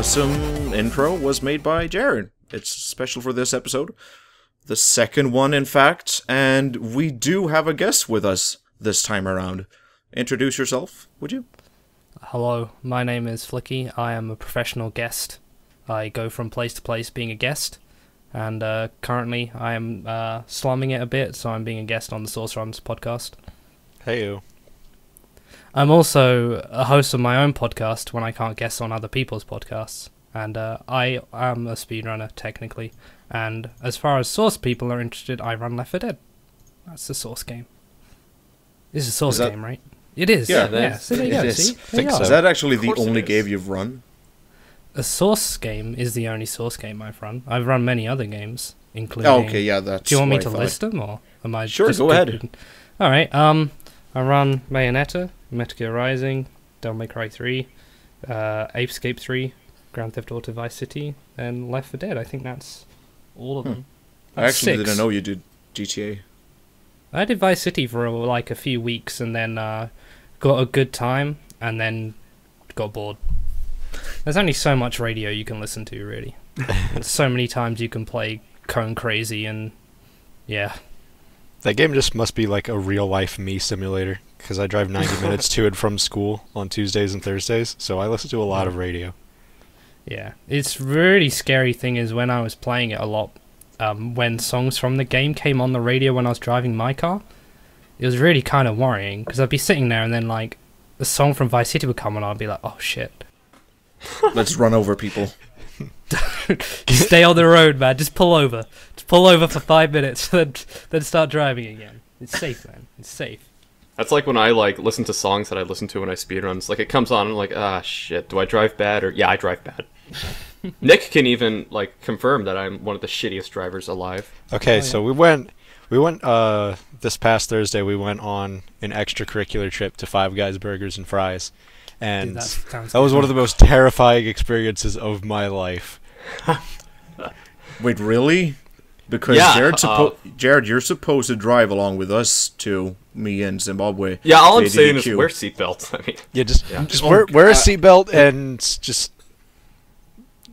awesome intro was made by Jared. It's special for this episode. The second one, in fact, and we do have a guest with us this time around. Introduce yourself, would you? Hello, my name is Flicky. I am a professional guest. I go from place to place being a guest, and currently I am slumming it a bit, so I'm being a guest on the SourceRuns podcast. Heyo. I'm also a host of my own podcast when I can't guest on other people's podcasts, and I am a speedrunner, technically. And as far as Source people are interested, I run Left 4 Dead. That's the Source game. This is a Source game, right? It is. Yeah, so there you go, see? There you Is go. that actually the only game you've run? A Source game is the only Source game I've run. I've run many other games, including... Oh, okay, yeah, that's... Do you want me what to I thought. list them, or am I Sure, just go ahead. Alright, I run Bayonetta, Metal Gear Rising, Devil May Cry 3, Ape Escape 3, Grand Theft Auto Vice City, and Left 4 Dead. I think that's all of them. I actually 6. didn't know you did GTA. I did Vice City for like a few weeks, and then got a good time, and then got bored. There's only so much radio you can listen to, really. There's so many times you can play Cone Crazy, and yeah. That game just must be like a real-life me simulator, because I drive 90 minutes to and from school on Tuesdays and Thursdays, so I listen to a lot of radio. Yeah, it's really scary thing is when I was playing it a lot, when songs from the game came on the radio when I was driving my car, it was really kind of worrying, because I'd be sitting there and then like the song from Vice City would come on and I'd be like, oh shit. Let's run over people. Stay on the road, man, just pull over. Just pull over for 5 minutes, then start driving again. It's safe, man, it's safe. That's like when I listen to songs that I listen to when I speedrun. It's like it comes on and I'm like, ah shit, do I drive bad? Or yeah, I drive bad. Nick can even confirm that I'm one of the shittiest drivers alive. Okay, so we went this past Thursday, we went on an extracurricular trip to Five Guys Burgers and Fries. And Dude, that was one of the most terrifying experiences of my life. Wait, really? Because Yeah, Jared, you're supposed to drive along with us to me in Zimbabwe. Yeah, all I'm to saying is ADDQ. wear seatbelts. I mean, Yeah, just wear a seatbelt and just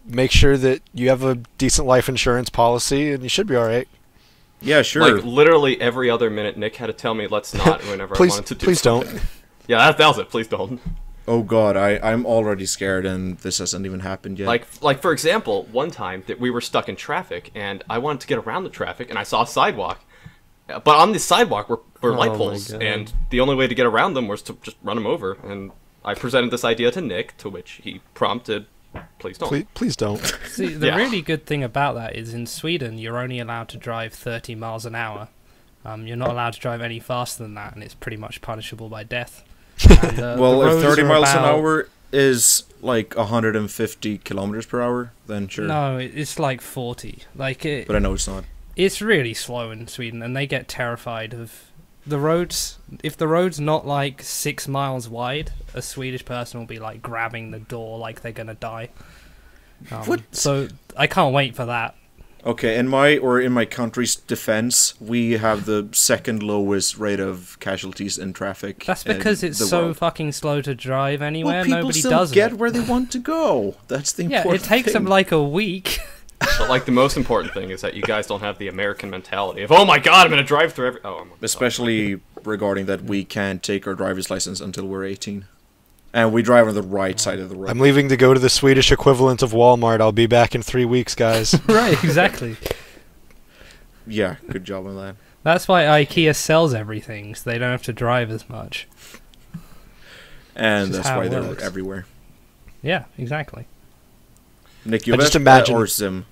make sure that you have a decent life insurance policy, and you should be all right. Yeah, sure. like literally every other minute, Nick had to tell me let's not whenever I wanted to do please something. don't. Yeah, that was it. Please don't. Oh god, I'm already scared and this hasn't even happened yet. Like for example, one time that we were stuck in traffic and I wanted to get around the traffic and I saw a sidewalk. But on this sidewalk were light my poles, God. and the only way to get around them was to just run them over. And I presented this idea to Nick, to which he prompted, please don't. Please don't. See, the Yeah. really good thing about that is in Sweden, you're only allowed to drive 30 miles an hour. You're not allowed to drive any faster than that, and it's pretty much punishable by death. And, well, the if roads 30 are miles an about- hour is like 150 kilometers per hour, then sure. No, it's like 40. Like But I know it's not. it's really slow in Sweden, and they get terrified of the roads. If the road's not like 6 miles wide, a Swedish person will be like grabbing the door like they're gonna die. What? So I can't wait for that. Okay, in my country's defense, we have the second lowest rate of casualties in traffic. That's in because it's the so world. fucking slow to drive anywhere. Well, people Nobody still does get it. where they want to go. That's the Yeah, important it takes them thing. like a week. But the most important thing is that you guys don't have the American mentality of, oh my god, I'm gonna drive through every. Oh, Especially regarding that we can't take our driver's license until we're 18. And we drive on the right side of the road. I'm leaving to go to the Swedish equivalent of Walmart. I'll be back in 3 weeks, guys. Right, exactly. Yeah, good job on that. That's why IKEA sells everything, so they don't have to drive as much. And Just that's how why it they're works. everywhere. Yeah, exactly. Nick, you've just imagine- or Zim,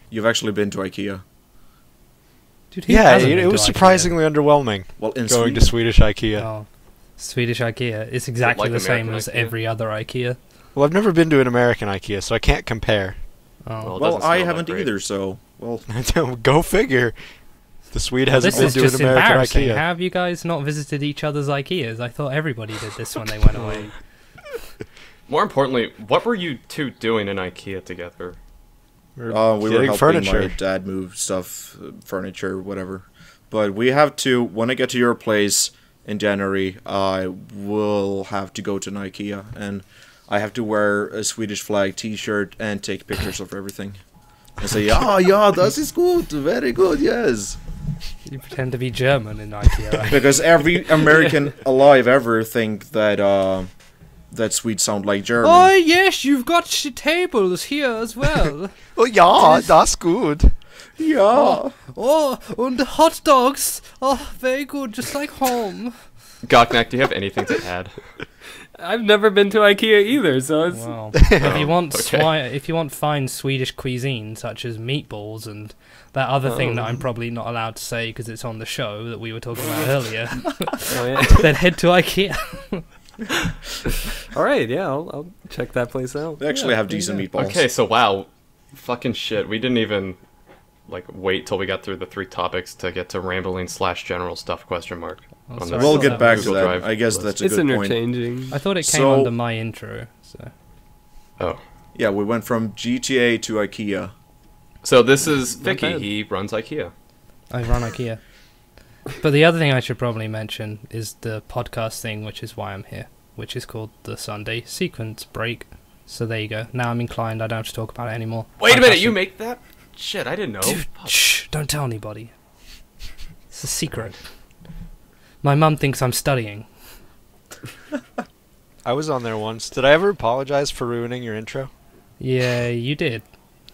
you've actually been to IKEA. Dude, who Yeah, hasn't it been was to IKEA? surprisingly underwhelming Well, in going to Sweden. Swedish IKEA. Oh, Swedish IKEA. It's exactly like the same American as IKEA? every other IKEA. Well, I've never been to an American IKEA, so I can't compare. Oh. Well, it Well, doesn't I smell haven't that great. either, so... Well, Go figure. The Swede hasn't This been is to just an American embarrassing. IKEA. Have you guys not visited each other's IKEAs? I thought everybody did this when they went away. More importantly, what were you two doing in IKEA together? we were getting helping furniture. my dad move stuff, furniture, whatever. But we have to, when I get to your place in January, I will have to go to an IKEA. And I have to wear a Swedish flag T-shirt and take pictures of everything. And say, yeah, that is good, very good, yes. You pretend to be German in IKEA, right? Because every American alive ever think that that Swedes sound like German. Oh yes, you've got tables here as well. Oh yeah, that's good. Yeah. Oh, and the hot dogs. Oh, very good, just like home. Goknak, do you have anything to add? I've never been to IKEA either, so it's... Well, if you want okay. if you want fine Swedish cuisine such as meatballs and that other thing that I'm probably not allowed to say because it's on the show that we were talking about earlier, Oh, yeah. then head to IKEA. All right, yeah, I'll check that place out. They actually have decent meatballs. Okay, so wow. Fucking shit. We didn't even, like, wait till we got through the 3 topics to get to rambling / general stuff, question mark. Oh, on sorry. this We'll get back to Google that. Drive I guess list. that's a It's good point. interchanging. I thought it came So- under my intro, so... Oh. Yeah, we went from GTA to IKEA. So this is Not Vicky. bad. He runs IKEA. I run IKEA. But the other thing I should probably mention is the podcast thing, which is why I'm here, which is called the Sunday Sequence Break. So there you go. Now I'm inclined. I don't have to talk about it anymore. Wait a minute, Fantastic. you make that? Shit, I didn't know. Dude, shh! Don't tell anybody. It's a secret. My mum thinks I'm studying. I was on there once. Did I ever apologize for ruining your intro? Yeah, you did.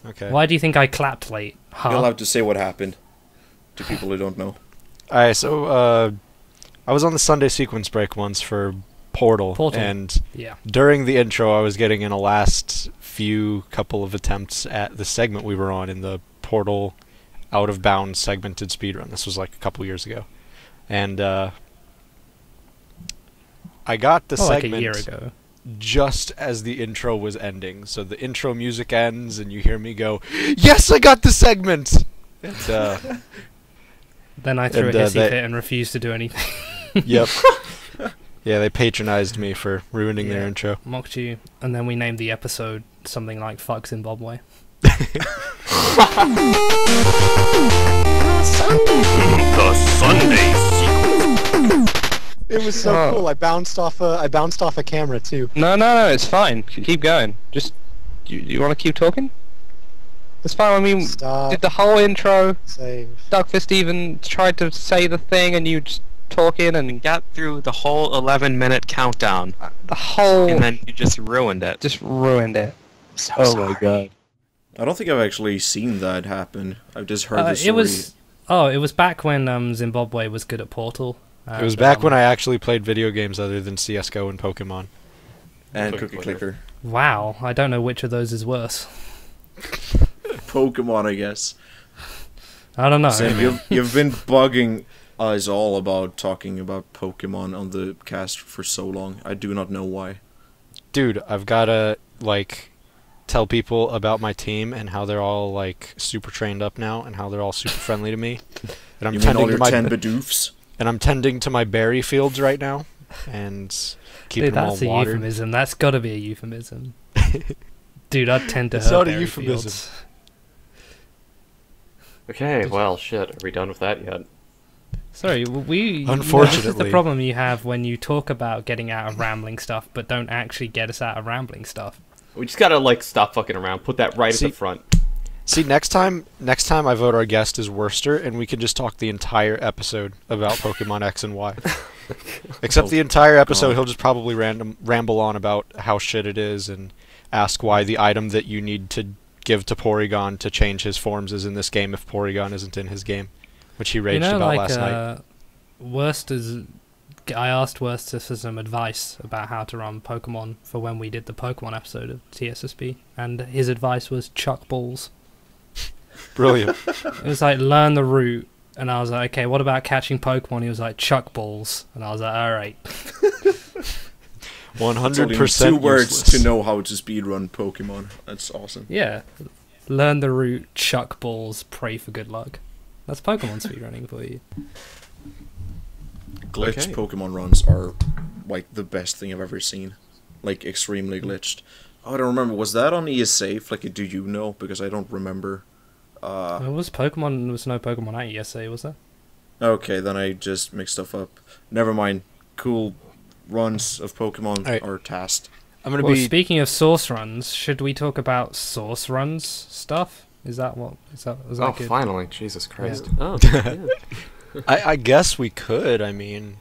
Okay. Why do you think I clapped late? Huh? You'll have to say what happened to people who don't know. Alright, so I was on the Sunday sequence break once for Portal, and Yeah. during the intro I was getting in a last few couple of attempts at the segment we were on in the Portal out of bounds segmented speedrun. This was like a couple years ago. And I got the Like segment a year ago. just as the intro was ending. So the intro music ends and you hear me go, "Yes, I got the segment!" And, Then I threw and, a hissy they- fit and refused to do anything. yep. Yeah, they patronized me for ruining their Yeah. intro. Mocked you, and then we named the episode something like "Fuck Zimbabwe." It was so cool. I bounced off a camera too. No, it's fine. Keep going. Just, you want to keep talking? It's fine. I mean, Stop. did the whole intro. Save. Dougfist even tried to say the thing, and you just talking and Got through the whole 11-minute countdown, the whole and then you just ruined it. just ruined it. So Oh sorry. my god. I don't think I've actually seen that happen. I've just heard the story. It was back when Zimbabwe was good at Portal. It was back when I actually played video games other than CSGO and Pokemon. And Cookie Cookie Clicker. Clicker. Wow, I don't know which of those is worse. Pokemon, I guess. I don't know. Sam, you've been bugging us all about talking about Pokemon on the cast for so long. I do not know why. Dude, I've gotta, like, tell people about my team and how they're all, like, super trained up now and how they're all super friendly to me. And I'm You mean all tending to your my 10 Bidoofs? and I'm tending to my berry fields right now and keeping Dude, them all that's a watered. euphemism. That's got to be a euphemism. Dude, I'd tend to It's her not a berry euphemism. fields. Okay, well, shit. Are we done with that yet? Sorry, this is the Unfortunately. problem you have when you talk about getting out of rambling stuff, but don't actually get us out of rambling stuff. We just gotta, like, stop fucking around. Put that right at See- the front. See, next time I vote our guest as Worcester, and we can just talk the entire episode about Pokemon X and Y. Except the entire episode, God. he'll just probably ramble on about how shit it is and ask why the item that you need to give to Porygon to change his forms is in this game if Porygon isn't in his game, which he raged about last night. I asked Worcester for some advice about how to run Pokemon for when we did the Pokemon episode of TSSB, and his advice was chuck balls. Brilliant. It was like, learn the route, and I was like, okay, what about catching Pokemon? He was like, chuck balls, and I was like, alright. 100% 2 words useless. to know how to speedrun Pokemon. That's awesome. Yeah, learn the route, chuck balls, pray for good luck. That's Pokemon speedrunning for you. Glitched Okay. Pokemon runs are like the best thing I've ever seen. Like extremely glitched. Oh, I don't remember. Was that on ESA? Like, do you know? Because I don't remember. There was no Pokemon at ESA, was there? Okay, then I just mixed stuff up. Never mind. Cool runs of Pokemon Alright. are tasked. I'm gonna Well, be. speaking of SourceRuns, should we talk about SourceRuns stuff? Is that Oh, good? finally! Jesus Christ. Oh, yeah. I guess we could. I mean,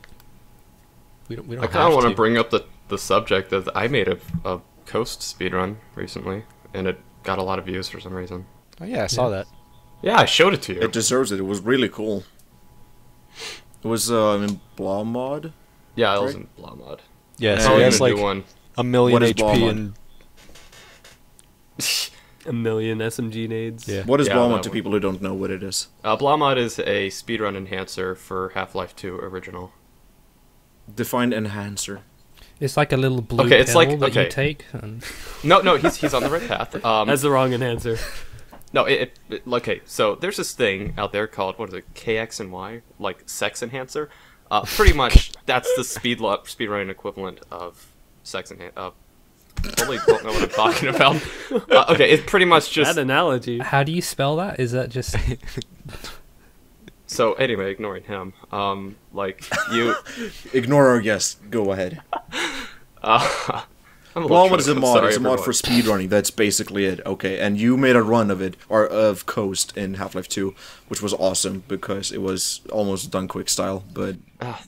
we don't. I kind of want to bring up the subject that I made a Coast speedrun recently, and it got a lot of views for some reason. Oh yeah, I saw that. Yeah, I showed it to you. It deserves it. It was really cool. It was in Blah Mod. Yeah, it was in Blah Mod. Yeah, so so I'm he gonna has like do one. a million What is Blah HP Mod? and A million SMG nades. yeah. What is Yeah, Blah that Mod to one. people who don't know what it is? Blah Mod is a speedrun enhancer for Half-Life 2 original. Define enhancer. It's like a little blue Okay, it's pill like- that you okay. take. And No, he's on the right path. That's the wrong enhancer. No, okay. So there's this thing out there called, what is it, KX and Y, like sex enhancer. Pretty much that's the speedrunning equivalent of sex enhancer. Totally don't know what I'm talking about. Okay, it's pretty much just. That analogy. how do you spell that? Is that just So anyway, ignoring him, like you. Ignore our guest. Go ahead. I'm a little Blah Mod is a choked, I'm mod. sorry, It's a mod for everyone. speedrunning. That's basically it. Okay, and you made a run of it, or of Coast in Half-Life 2, which was awesome because it was almost done quick style, but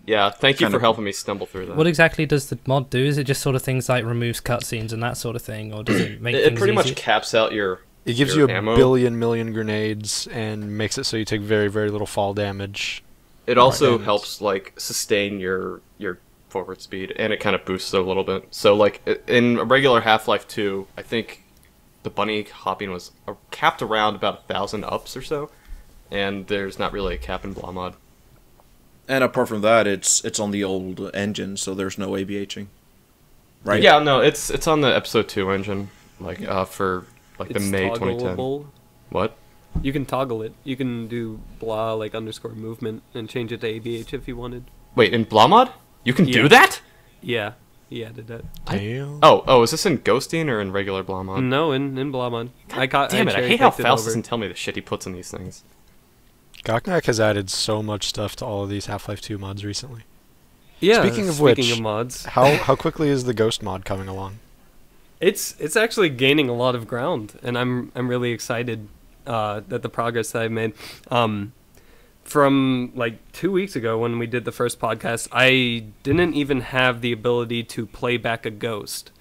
Yeah, thank you Kinda for helping me stumble through that. what exactly does the mod do? Is it just sort of things like removes cutscenes and that sort of thing, or does it make It things pretty much easier? caps out your. It gives your you a ammo. million grenades and makes it so you take very little fall damage. It also and- helps like sustain your forward speed, and it kind of boosts it a little bit. So like in a regular Half-Life 2, I think the bunny hopping was capped around about 1,000 ups or so, and there's not really a cap in Blah Mod. and apart from that, it's on the old engine, so there's no ABHing. Right? Yeah, no, it's on the Episode 2 engine, like for like the It's May 2010. toggleable. What? You can toggle it. You can do blah like underscore movement and change it to ABH if you wanted. Wait, in Blah Mod? You can Yeah. do that? Yeah, he added that. Damn. Oh, is this in Ghosting or in regular Blah Mod? No, in blah mod. Damn it, I hate how Faust doesn't tell me the shit he puts in these things. Goknak has added so much stuff to all of these Half-Life 2 mods recently. Yeah. Speaking of which- of mods, How quickly is the Ghost mod coming along? it's actually gaining a lot of ground, and I'm really excited that the progress that I've made. From like 2 weeks ago when we did the first podcast, I didn't even have the ability to play back a ghost,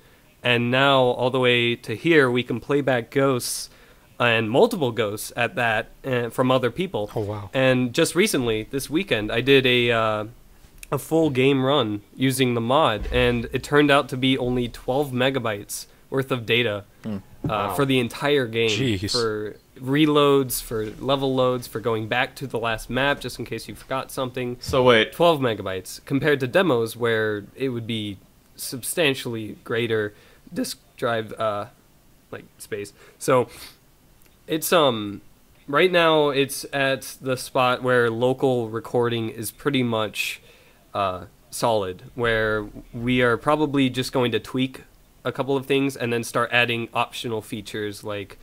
and now all the way to here we can play back ghosts and multiple ghosts at that from other people. Oh wow. And just recently, this weekend, I did a full game run using the mod, and it turned out to be only 12 megabytes worth of data for the entire game. Jeez. For reloads, for level loads, for going back to the last map just in case you forgot something. So wait, 12 megabytes compared to demos where it would be substantially greater disk drive like space. So it's right now it's at the spot where local recording is pretty much solid, where we are probably just going to tweak a couple of things and then start adding optional features like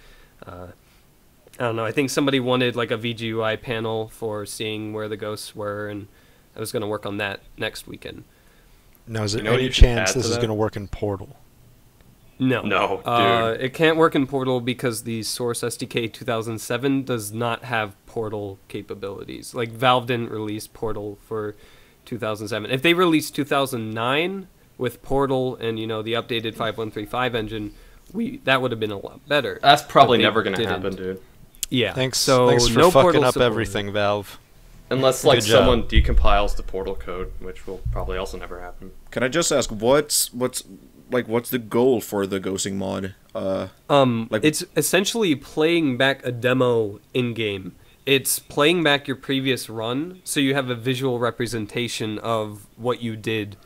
I don't know, I think somebody wanted like a VGUI panel for seeing where the ghosts were, and I was going to work on that next weekend. Now, is there You know what any you should chance add this to is that? going to work in Portal? No. No, dude. It can't work in Portal because the Source SDK 2007 does not have Portal capabilities. Like, Valve didn't release Portal for 2007. If they released 2009 with Portal and, you know, the updated 5135 engine, that would have been a lot better. That's probably But they never going to didn't. happen, dude. Yeah. Thanks So for no fucking Portal up support. everything, Valve. Unless like Good job. someone decompiles the Portal code, which will probably also never happen. Can I just ask what's the goal for the ghosting mod? Like- It's essentially playing back a demo in game. It's playing back your previous run, so you have a visual representation of what you did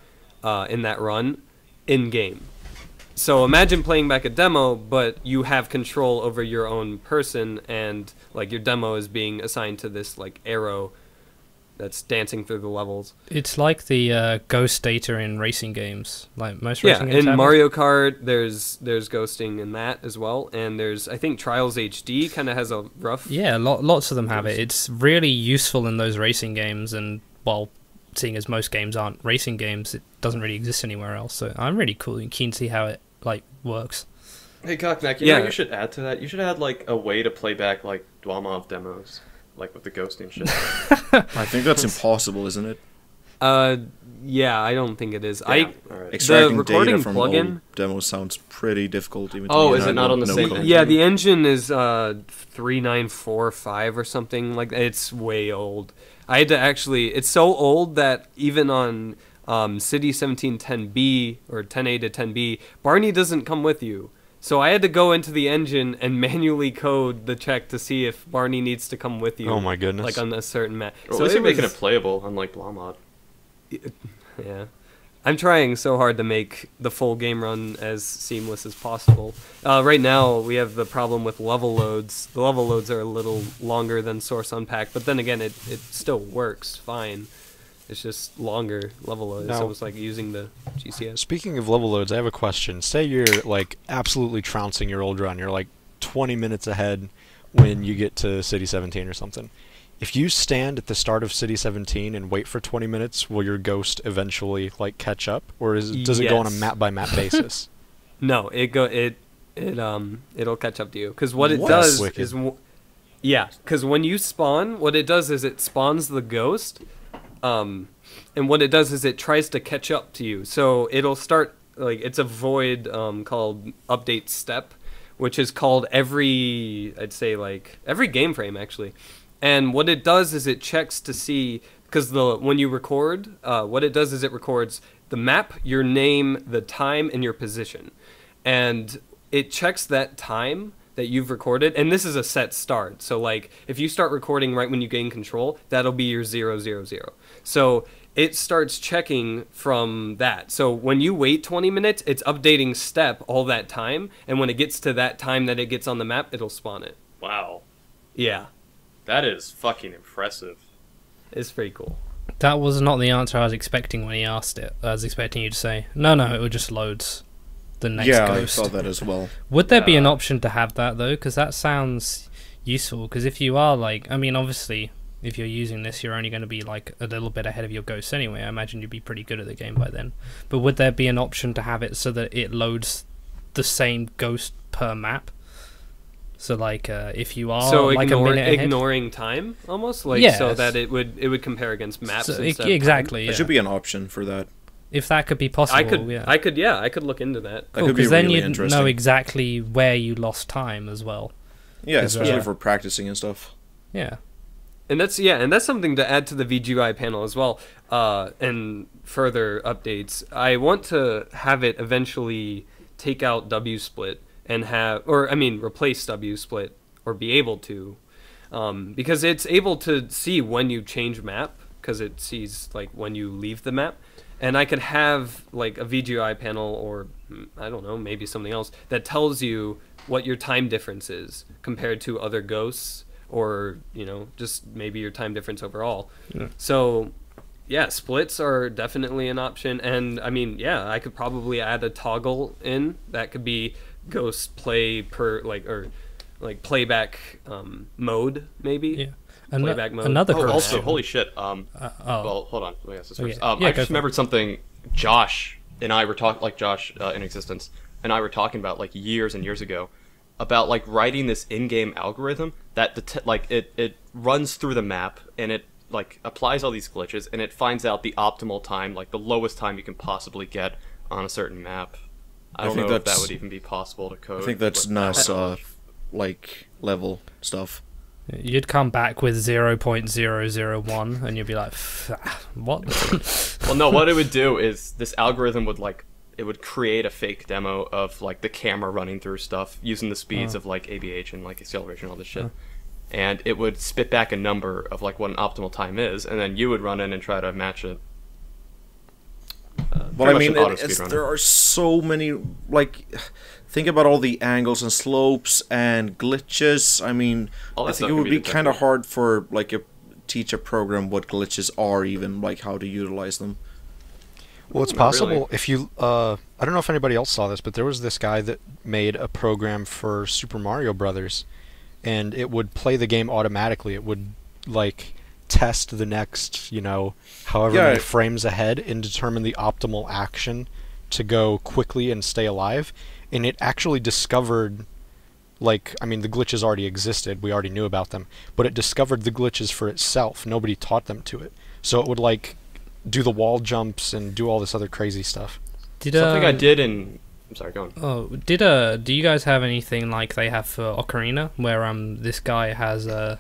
in that run in game. So imagine playing back a demo, but you have control over your own person, and like your demo is being assigned to this like arrow that's dancing through the levels. It's like the ghost data in racing games, like most Yeah, racing games in have it. Mario Kart, there's ghosting in that as well, and there's I think Trials HD kind of has a rough. Yeah, lots of them have it. It's really useful in those racing games, and well, seeing as most games aren't racing games, it doesn't really exist anywhere else. So I'm really keen to see how it like works. Hey, Cockneck, you know what you should add to that? You should add, like, a way to play back, like, Dwamov demos. Like, with the ghosting shit. I think that's impossible, isn't it? Yeah, I don't think it is. Right. Extracting the recording data from plugin old demos sounds pretty difficult. Even to Oh, me, is and it I not don't on the know same code. engine? Yeah, the engine is 3945 or something like that. It's way old. I had to actually. It's so old that even on City 1710B or 10A to 10B, Barney doesn't come with you. So I had to go into the engine and manually code the check to see if Barney needs to come with you. Oh my goodness! Like on a certain map. Or So at least you're was- making it playable, unlike Blomod. Yeah. I'm trying so hard to make the full game run as seamless as possible. Right now, we have the problem with level loads. The level loads are a little longer than Source Unpack, but then again, it still works fine. It's just longer level loads. Now- So it's like using the GCS. Speaking of level loads, I have a question. Say you're like absolutely trouncing your old run. You're like 20 minutes ahead when you get to City 17 or something. If you stand at the start of City 17 and wait for 20 minutes, will your ghost eventually like catch up, or does it go on a Yes. map by map basis? No, it'll catch up to you because what it What? does Wicked. is, yeah, because when you spawn, what it does is it spawns the ghost, and what it does is it tries to catch up to you. So it'll start like it's a void called update step, which is called I'd say like every game frame actually, and what it does is it checks to see. Because when you record, what it does is it records the map, your name, the time, and your position. And it checks that time that you've recorded. And this is a set start. So, like, if you start recording right when you gain control, that'll be your 000. So it starts checking from that. So when you wait 20 minutes, it's updating step all that time. And when it gets to that time that it gets on the map, it'll spawn it. Wow. Yeah, That is fucking impressive. it's pretty cool. That was not the answer I was expecting when he asked it. I was expecting you to say, no, it just loads the next Yeah, ghost. I thought that as well. Would there be an option to have that, though? Because that sounds useful. Because if you are, like, I mean, obviously, if you're using this, you're only going to be, like, a little bit ahead of your ghosts anyway. I imagine you'd be pretty good at the game by then. But would there be an option to have it so that it loads the same ghost per map? So, like, if you are, like, a minute ahead? ignoring time, almost? Like, Yes. so that it would compare against maps So instead of time? exactly, There yeah. should be an option for that. If that could be possible, I could look into that. That could be because then really you'd interesting. know exactly where you lost time as well. Yeah, Is, especially yeah. for practicing and stuff. Yeah. And that's something to add to the VGUI panel as well. And further updates, I want to have it eventually take out W split and replace W split or be able to, because it's able to see when you change map because it sees like when you leave the map. And I could have like a VGUI panel or I don't know, maybe something else that tells you what your time difference is compared to other ghosts or, just maybe your time difference overall. Yeah. So, yeah, splits are definitely an option. And I mean, yeah, I could probably add a toggle in that could be ghost play per playback mode maybe. Yeah. Playback mode. Another Oh, question. also, holy shit. oh. Well, hold on. Let me ask this first. Yeah, I go just for remembered something. Josh and I were talking, like Josh in existence, and I were talking about like years and years ago, about like writing this in-game algorithm that it runs through the map and it like applies all these glitches and it finds out the optimal time, like the lowest time you can possibly get on a certain map. I don't think know if that that's- would even be possible to code. I think that's but- NASA, like, level stuff. You'd come back with 0.001 and you'd be like, what? Well, no, what it would do is this algorithm would it would create a fake demo of like the camera running through stuff using the speeds of like ABH and like acceleration and all this shit. And it would spit back a number of like what an optimal time is, and then you would run in and try to match it. Well, I Pretty mean, much an auto speedrunner. there are so many, like, think about all the angles and slopes and glitches. I mean, All that I think stuff it can would be be kind of detected. hard for, like, teach a program what glitches are, even, like, how to utilize them. Well, it's Not possible really. if you. I don't know if anybody else saw this, but there was this guy that made a program for Super Mario Brothers, and it would play the game automatically. It would like test the next, however Yeah. many frames ahead and determine the optimal action to go quickly and stay alive, and it actually discovered, like, I mean, the glitches already existed, we already knew about them, but it discovered the glitches for itself. Nobody taught them to it. So it would, like, do the wall jumps and do all this other crazy stuff. Something I did in... I'm sorry, go on. Oh, do you guys have anything like they have for Ocarina, where this guy has a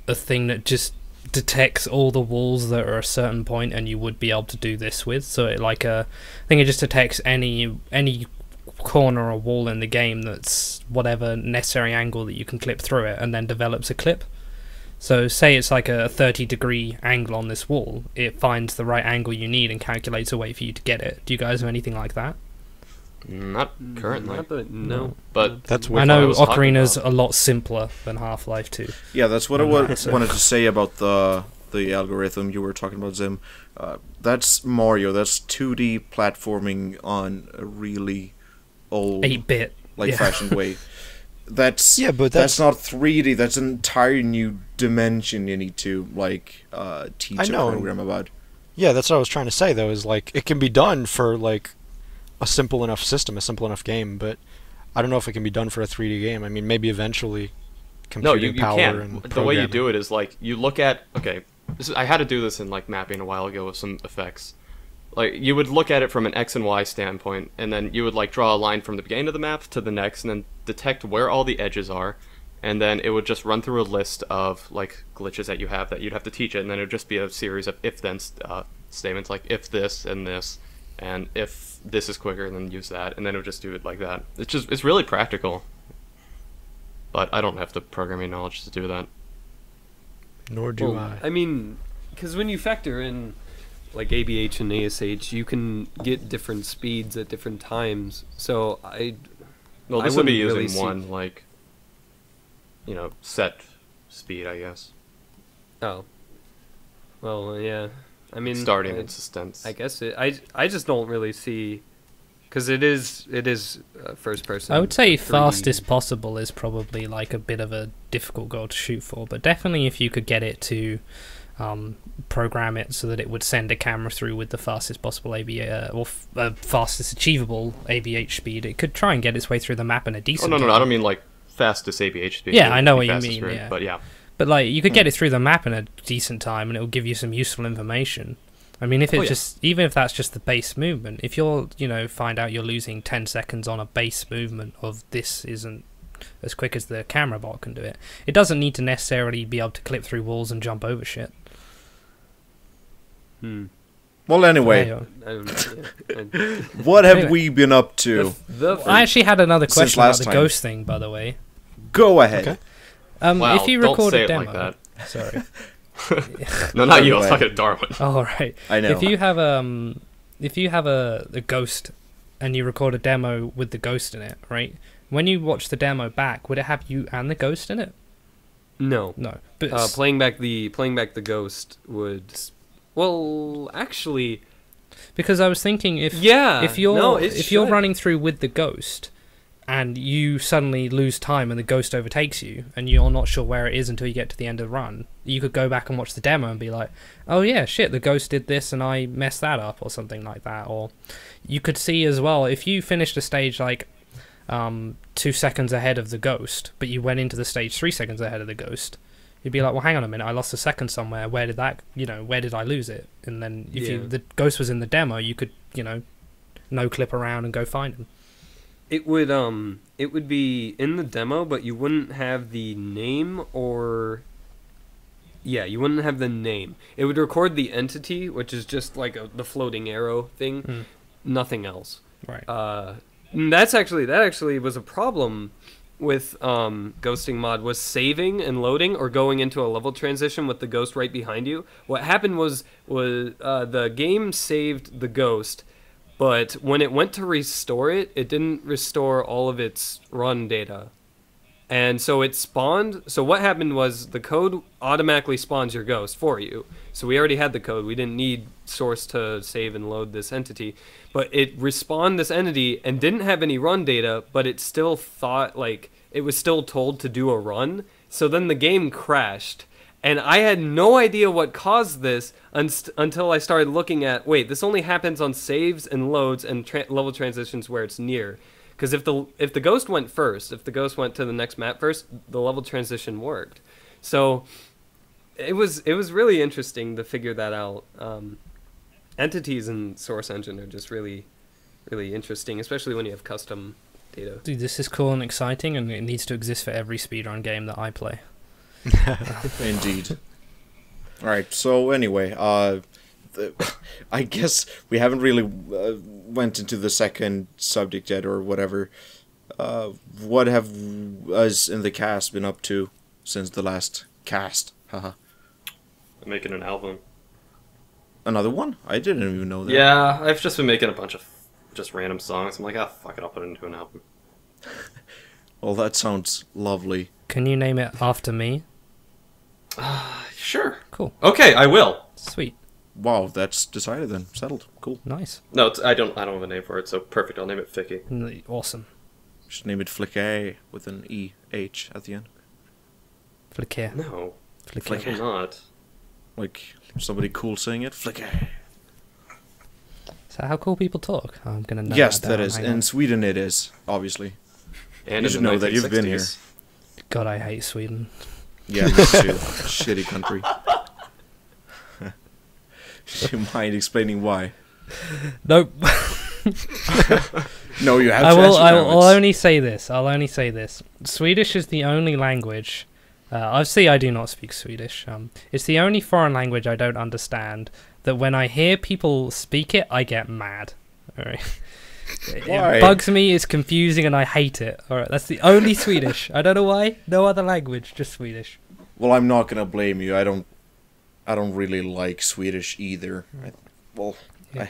thing that just detects all the walls that are a certain point, and you would be able to do this with? So it I think it just detects any corner or wall in the game that's whatever necessary angle that you can clip through it, and then develops a clip. So say it's like a 30-degree angle on this wall, it finds the right angle you need and calculates a way for you to get it. Do you guys have anything like that? Not currently. No. But that's I know Ocarina's a lot simpler than Half-Life 2. Yeah, that's what I wanted to say about the algorithm you were talking about, Zim. That's Mario. That's 2D platforming on a really old 8-bit fashioned way. That's not 3D. That's an entire new dimension you need to teach a program about. Yeah, that's what I was trying to say though. Is like it can be done for like a simple enough system, a simple enough game, but I don't know if it can be done for a 3D game. I mean, maybe eventually. Computing you power can. And the way you do it is like you look at I had to do this in like mapping a while ago with some effects. Like you would look at it from an X and Y standpoint, and then you would like draw a line from the beginning of the map to the next, and then detect where all the edges are, and then it would just run through a list of like glitches that you have that you'd have to teach it, and then it would just be a series of if-then statements like if this, and if this is quicker, then use that, and then it would just do it like that. It's really practical, but I don't have the programming knowledge to do that. Nor do I. I mean, because when you factor in like ABH and ASH, you can get different speeds at different times. So this would be using one set speed, I guess. Oh. Well, yeah. I mean, starting instance. I guess I just don't really see, because it is first person. I would say fastest possible is probably like a bit of a difficult goal to shoot for, but definitely if you could get it to program it so that it would send a camera through with the fastest possible fastest achievable ABH speed, it could try and get its way through the map in a decent time. I don't mean like fastest ABH speed. Yeah, I know what you mean. Yeah. But yeah. But like you could get it through the map in a decent time, and it will give you some useful information. I mean, if it's even if that's just the base movement, if you're find out you're losing 10 seconds on a base movement of this isn't as quick as the camera bot can do it, it doesn't need to necessarily be able to clip through walls and jump over shit. Well, anyway, what have we been up to? I actually had another question about the ghost thing, by the way. Go ahead. Okay. Wow, if you record a demo, like that. Sorry. No, not you. I was talking to Darwin. Oh, right. I know. If you have a ghost and you record a demo with the ghost in it, right? When you watch the demo back, would it have you and the ghost in it? No. But playing back the ghost would. Well, actually, because I was thinking if you're running through with the ghost and you suddenly lose time and the ghost overtakes you and you're not sure where it is until you get to the end of the run, you could go back and watch the demo and be like, oh yeah, shit, the ghost did this and I messed that up or something like that. Or you could see as well, if you finished a stage like 2 seconds ahead of the ghost, but you went into the stage 3 seconds ahead of the ghost, you'd be like, well, hang on a minute, I lost a second somewhere. Where did I lose it? And then if the ghost was in the demo, you could, no clip around and go find him. It would be in the demo, but you wouldn't have the name you wouldn't have the name. It would record the entity, which is just like the floating arrow thing, nothing else. Right. That actually was a problem with ghosting mod, was saving and loading or going into a level transition with the ghost right behind you. What happened was the game saved the ghost, but when it went to restore it, it didn't restore all of its run data. And so it spawned. So what happened was the code automatically spawns your ghost for you. So we already had the code. We didn't need Source to save and load this entity. But it respawned this entity and didn't have any run data, but it still thought, like, it was still told to do a run. So then the game crashed. And I had no idea what caused this until I started looking at, wait, this only happens on saves and loads and level transitions where it's near. Because if the ghost went first, if the ghost went to the next map first, the level transition worked. So it was really interesting to figure that out. Entities in Source Engine are just really, really interesting, especially when you have custom data. Dude, this is cool and exciting, and it needs to exist for every speedrun game that I play. Indeed. Alright, so anyway, I guess we haven't really went into the second subject yet, or whatever. What have us in the cast been up to since the last cast? Haha. I'm making an album. Another one? I didn't even know that. Yeah, I've just been making a bunch of just random songs. I'm like, fuck it, I'll put it into an album. Well, that sounds lovely. Can you name it after me? Sure. Cool. Okay, I will. Sweet. Wow, that's decided then. Settled. Cool. Nice. No, I don't have a name for it, so perfect. I'll name it Flicky. Awesome. Just name it Flicky with an E-H at the end. Flicky. No, Flicky. I'm not. Like somebody cool saying it. Flicky. Is that how cool people talk? I'm gonna know. Yes, that that down. is. Hang In on. Sweden it is, obviously. And You in should the know that you've been here. 1960s. God, I hate Sweden. Yeah, me too. Shitty country. Do you mind explaining why? Nope. No, you have I to will. answer now. I'll only say this. I'll only say this. Swedish is the only language. Obviously, I do not speak Swedish. It's the only foreign language I don't understand. That when I hear people speak it, I get mad. All right. Why? It bugs me. It's confusing, and I hate it. All right. That's the only Swedish. I don't know why. No other language, just Swedish. Well, I'm not gonna blame you. I don't really like Swedish either. Yeah.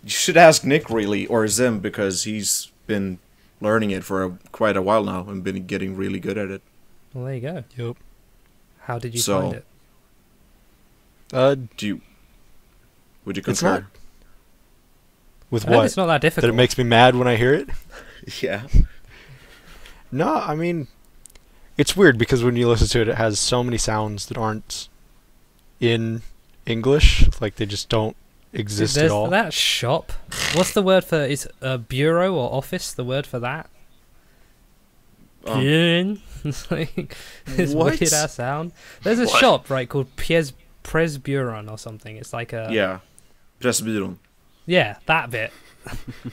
You should ask Nick really, or Zim, because he's been learning it for quite a while now and been getting really good at it. Well, there you go. Yep. How did you So- find it? Would you It's concur? not- With I know what? it's not that difficult. That it makes me mad when I hear it? Yeah. No, I mean, it's weird because when you listen to it, it has so many sounds that aren't in English. Like, they just don't exist There's at all. that shop. What's the word for? Is bureau or office the word for that? It's like this What? weird ass sound. There's a What? shop right called Presbyron or something. It's like a Yeah. Pressbyrån. yeah, that bit,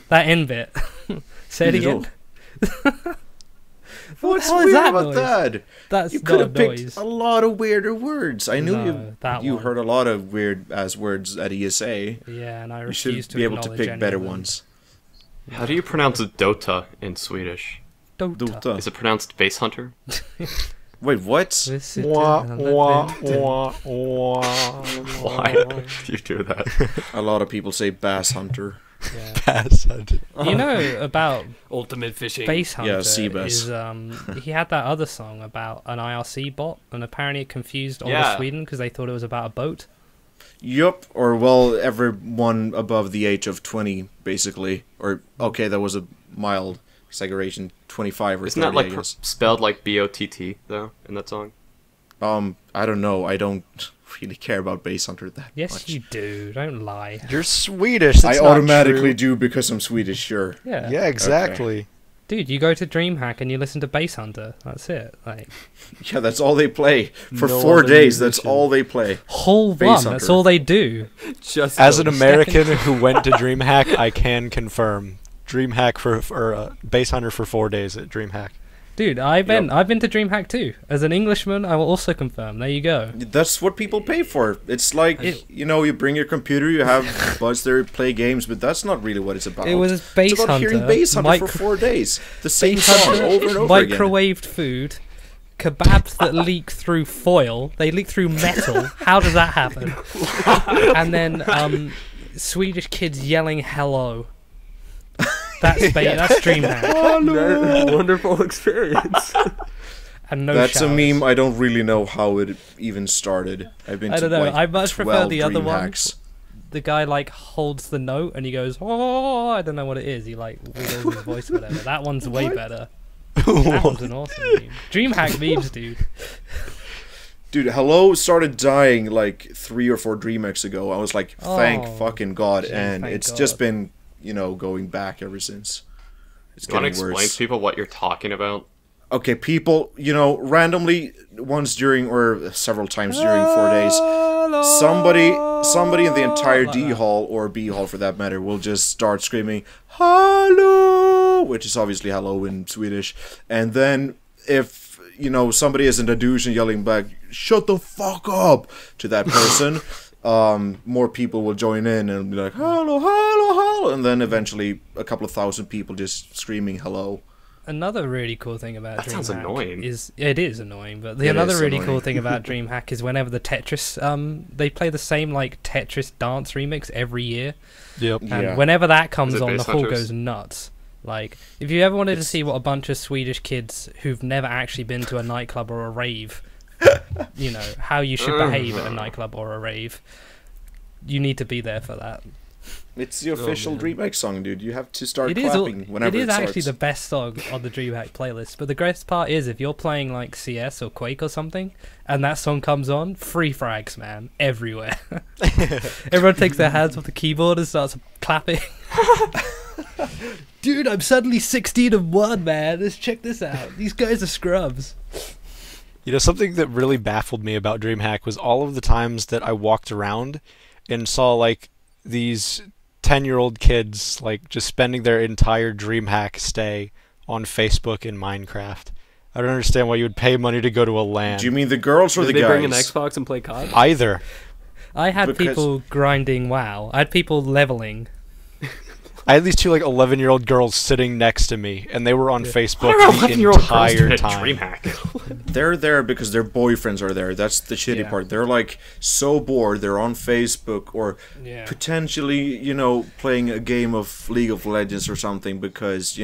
that in bit. Say it again. What's hell is weird that about noise? that? That's You could not a have picked noise. a lot of weirder words. I knew No, that you one. heard a lot of weird ass words at ESA. Yeah, and I You refuse should to be able to acknowledge pick any better of them. ones. How do you pronounce Dota in Swedish? Dota. Dota. Is it pronounced Base Hunter? Wait, what? This is Wah, it. wah, wah, wah. Why do you do that? A lot of people say bass hunter. Yeah. Pass. I did- You know about Ultimate fishing. Bass Hunter Seabass. is he had that other song about an IRC bot, and apparently it confused all of Yeah. Sweden because they thought it was about a boat. Yup, or well, everyone above the age of 20, basically. Or, okay, that was a mild exaggeration, 25 or Isn't 30, that like I guess. spelled like BOTT though in that song? I don't know, I don't really care about Bass Hunter that Yes, much. you do. Don't lie. You're Swedish. I That's not automatically true. do because I'm Swedish, sure. Yeah. Yeah, exactly. Dude, you go to DreamHack and you listen to Bass Hunter. That's it. Like Yeah, that's all they play. For No 4 other days, that's musician. all they play. whole Bass one. That's Hunter. all they do. Just As an those. American who went to DreamHack, I can confirm DreamHack for Base Hunter for 4 days at DreamHack. Dude, I've been to DreamHack too. As an Englishman, I will also confirm. There you go. That's what people pay for. It's like, you bring your computer, you have buds there, play games, but that's not really what it's about. It was It's Bass about Hunter. hearing Bass Hunter for 4 days. The same song over and over again. Microwaved food, kebabs that leak through foil. They leak through metal. How does that happen? And then Swedish kids yelling "hello." That's that's DreamHack. Wonderful experience. And no That's showers. a meme. I don't really know how it even started. I've been I to don't know. like I much prefer 12 the other dream one. hacks. The guy like holds the note and he goes, "Oh, I don't know what it is." He like wiggles his voice or whatever. That one's way better. That one's an awesome meme. DreamHack memes, dude. Dude, Hello started dying like 3 or 4 DreamHacks ago. I was like, thank fucking God, and it's just been, going back ever since. It's You want to getting explain worse. to people what you're talking about? Okay, people, randomly once during or several times during 4 days, somebody in the entire D hall or B hall for that matter will just start screaming "Hello," which is obviously hello in Swedish, and then if somebody isn't a douche and yelling back "shut the fuck up" to that person, more people will join in and be like "hello, hello, hello," and then eventually a couple of thousand people just screaming "hello." Another really cool thing about That sounds annoying. it is annoying, but another really cool thing about DreamHack is whenever the Tetris they play the same like Tetris dance remix every year. Yep. And whenever that comes Is it on, the based on hall Tetris? goes nuts. Like, if you ever wanted to see what a bunch of Swedish kids who've never actually been to a nightclub or a rave, how you should behave at a nightclub or a rave, you need to be there for that. It's the official DreamHack song, dude. You have to start It clapping whenever is starts. actually the best song on the DreamHack playlist. But the greatest part is if you're playing like CS or Quake or something, and that song comes on, free frags, man, everywhere. Everyone takes their hands off the keyboard and starts clapping. Dude, I'm suddenly 16-1, man. Let's check this out. These guys are scrubs. Something that really baffled me about DreamHack was all of the times that I walked around and saw like these 10-year-old kids like just spending their entire DreamHack stay on Facebook and Minecraft. I don't understand why you would pay money to go to a LAN. Do you mean the girls or Did the they guys? bring an Xbox and play COD? Either. I had Because- people grinding WoW. I had people leveling. I had these two like 11-year-old girls sitting next to me, and they were on Facebook What are the 11-year-old girls entire doing at time. DreamHack? They're there because their boyfriends are there. That's the shitty part. They're like so bored. They're on Facebook or potentially, playing a game of League of Legends or something because,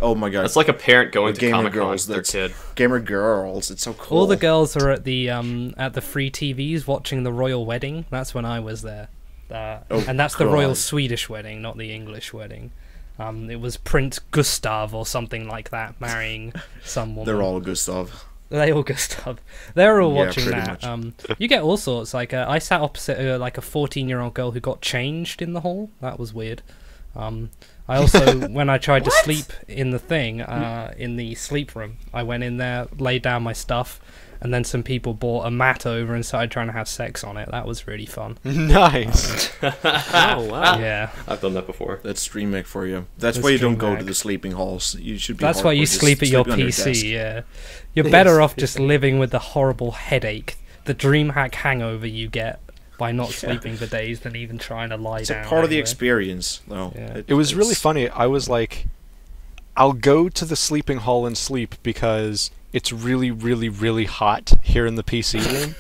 oh my god. It's like a parent going With to gamer Comic-Con girls, with their that's- kid. Gamer girls. It's so cool. All the girls are at the free TVs watching the royal wedding. That's when I was there. And that's the royal God. Swedish wedding, not the English wedding. It was Prince Gustav or something like that marrying some woman. They're all Gustav. They all Gustav. They're all Yeah, watching pretty that. much. You get all sorts. Like I sat opposite like a 14-year-old girl who got changed in the hall. That was weird. I also, when I tried to sleep in the thing, in the sleep room, I went in there, laid down my stuff, and then some people brought a mat over and started trying to have sex on it. That was really fun. Nice. Oh, wow. Yeah. I've done that before. That's DreamHack for you. That's That's why you don't go DreamHack. to the sleeping halls. You should be. That's why you hardcore, just sleep at your sleeping on your PC, desk. yeah. You're better off just living with the horrible headache, the DreamHack hangover you get by not sleeping for days than even trying to lie It's down. a part of the anywhere. experience, though. Yeah. It was really it's- funny. I was like, I'll go to the sleeping hall and sleep because it's really, really, really hot here in the PC room.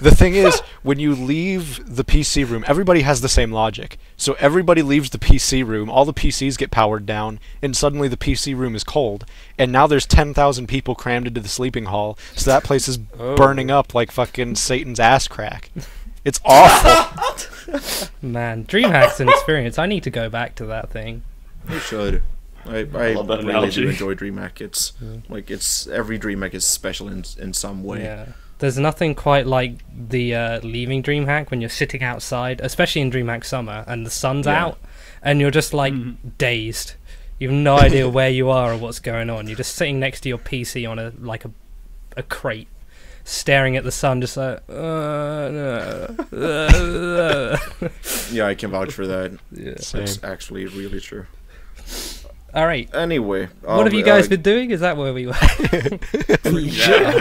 The thing is, when you leave the PC room, everybody has the same logic. So everybody leaves the PC room, all the PCs get powered down, and suddenly the PC room is cold. And now there's 10,000 people crammed into the sleeping hall, so that place is burning up like fucking Satan's ass crack. It's awful. Man, DreamHack's an experience. I need to go back to that thing. You should. I love that really analogy. do enjoy DreamHack. It's like every DreamHack is special in some way. Yeah. There's nothing quite like the leaving DreamHack when you're sitting outside, especially in DreamHack Summer, and the sun's out, and you're just like dazed. You have no idea where you are or what's going on. You're just sitting next to your PC on a crate, staring at the sun, just like. Yeah, I can vouch for that. Yeah. That's actually really true. All right. Anyway, What have you guys been doing? Is that where we were? Yeah,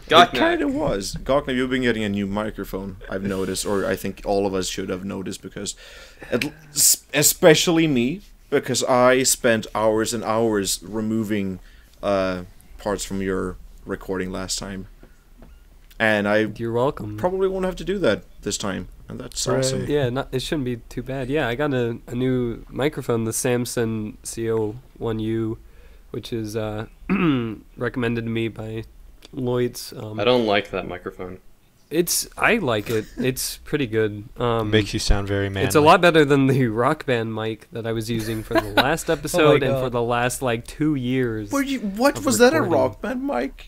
Gawkner. it kind of was. Gawkner, you've been getting a new microphone. I've noticed, or I think all of us should have noticed, because, especially me, because I spent hours and hours removing parts from your recording last time, and I You're welcome. probably won't have to do that this time, and that's awesome. Yeah, it shouldn't be too bad. Yeah, I got a new microphone, the Samson CO1U, which is recommended to me by Lloyd's. I don't like that microphone. I like it. It's pretty good. Makes you sound very manly. It's a lot better than the Rock Band mic that I was using for the last episode and God. for the last 2 years. What of was that, a recording. Rock Band mic?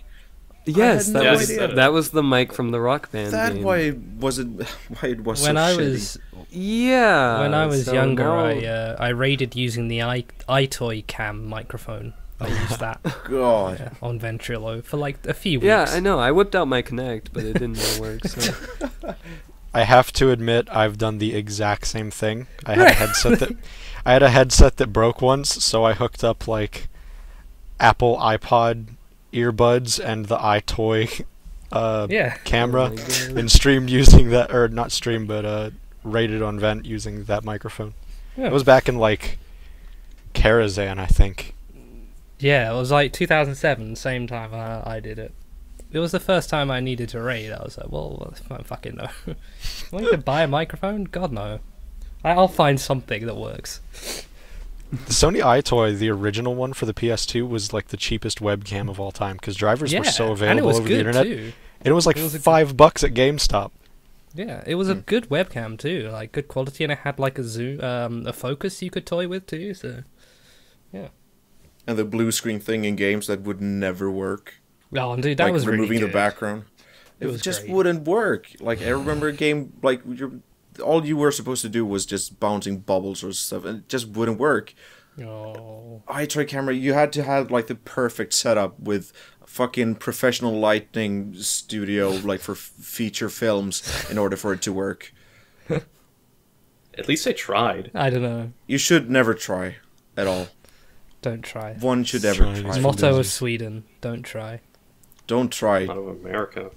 Yes, I had no idea. that was the mic from the Rock Band That game. why it was When so I shitty. was Yeah. when I was so younger, now- I raided using the iToy cam microphone. I used that God. on Ventrilo for like a few weeks. Yeah, I know. I whipped out my Kinect, but it didn't really work. So. I have to admit, I've done the exact same thing. I had a headset that broke once, so I hooked up like Apple iPod earbuds and the iToy camera, Oh my God. and streamed using that, or not streamed, but rated on Vent using that microphone. Yeah. It was back in like Karazhan, I think. Yeah, it was like 2007, same time I did it. It was the first time I needed to raid. I was like, well, I fucking know. I need to buy a microphone? God, no. I'll find something that works. The Sony iToy, the original one for the PS2, was like the cheapest webcam of all time because drivers were so and it available was over good the internet. too. And it was like It was a $5 at GameStop. Yeah, it was a good webcam too, like good quality, and it had like a zoom, a focus you could toy with too. So, yeah. And the blue screen thing in games that would never work. Oh, dude, that like was removing really the good. background. It was just great. wouldn't work. Like I remember a game like all you were supposed to do was just bouncing bubbles or stuff, and it just wouldn't work. Oh, iToy camera, you had to have like the perfect setup with fucking professional lighting studio, like for feature films, in order for it to work. At least I tried. I don't know. You should never try at all. Don't try. One should never Trying try. is Motto of losers. Sweden: don't try. Don't try. Out of America.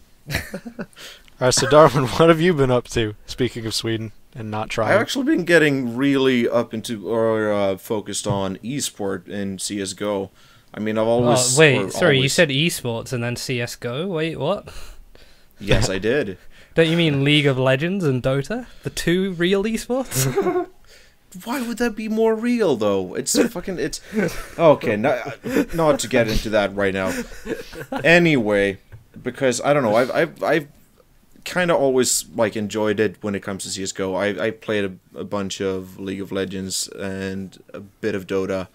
Alright, so Darwin, what have you been up to, speaking of Sweden and not trying? I've actually been getting really up into or focused on esport in CS:GO. I mean, I've always. Oh, wait, or sorry, you always- said esports and then CS:GO. Wait, what? Yes, I did. Don't you mean League of Legends and Dota? The two real esports? Why would that be more real though? It's fucking. It's okay. Not to get into that right now. Anyway, because I don't know, I've kind of always like enjoyed it when it comes to CS:GO. I played a bunch of League of Legends and a bit of Dota.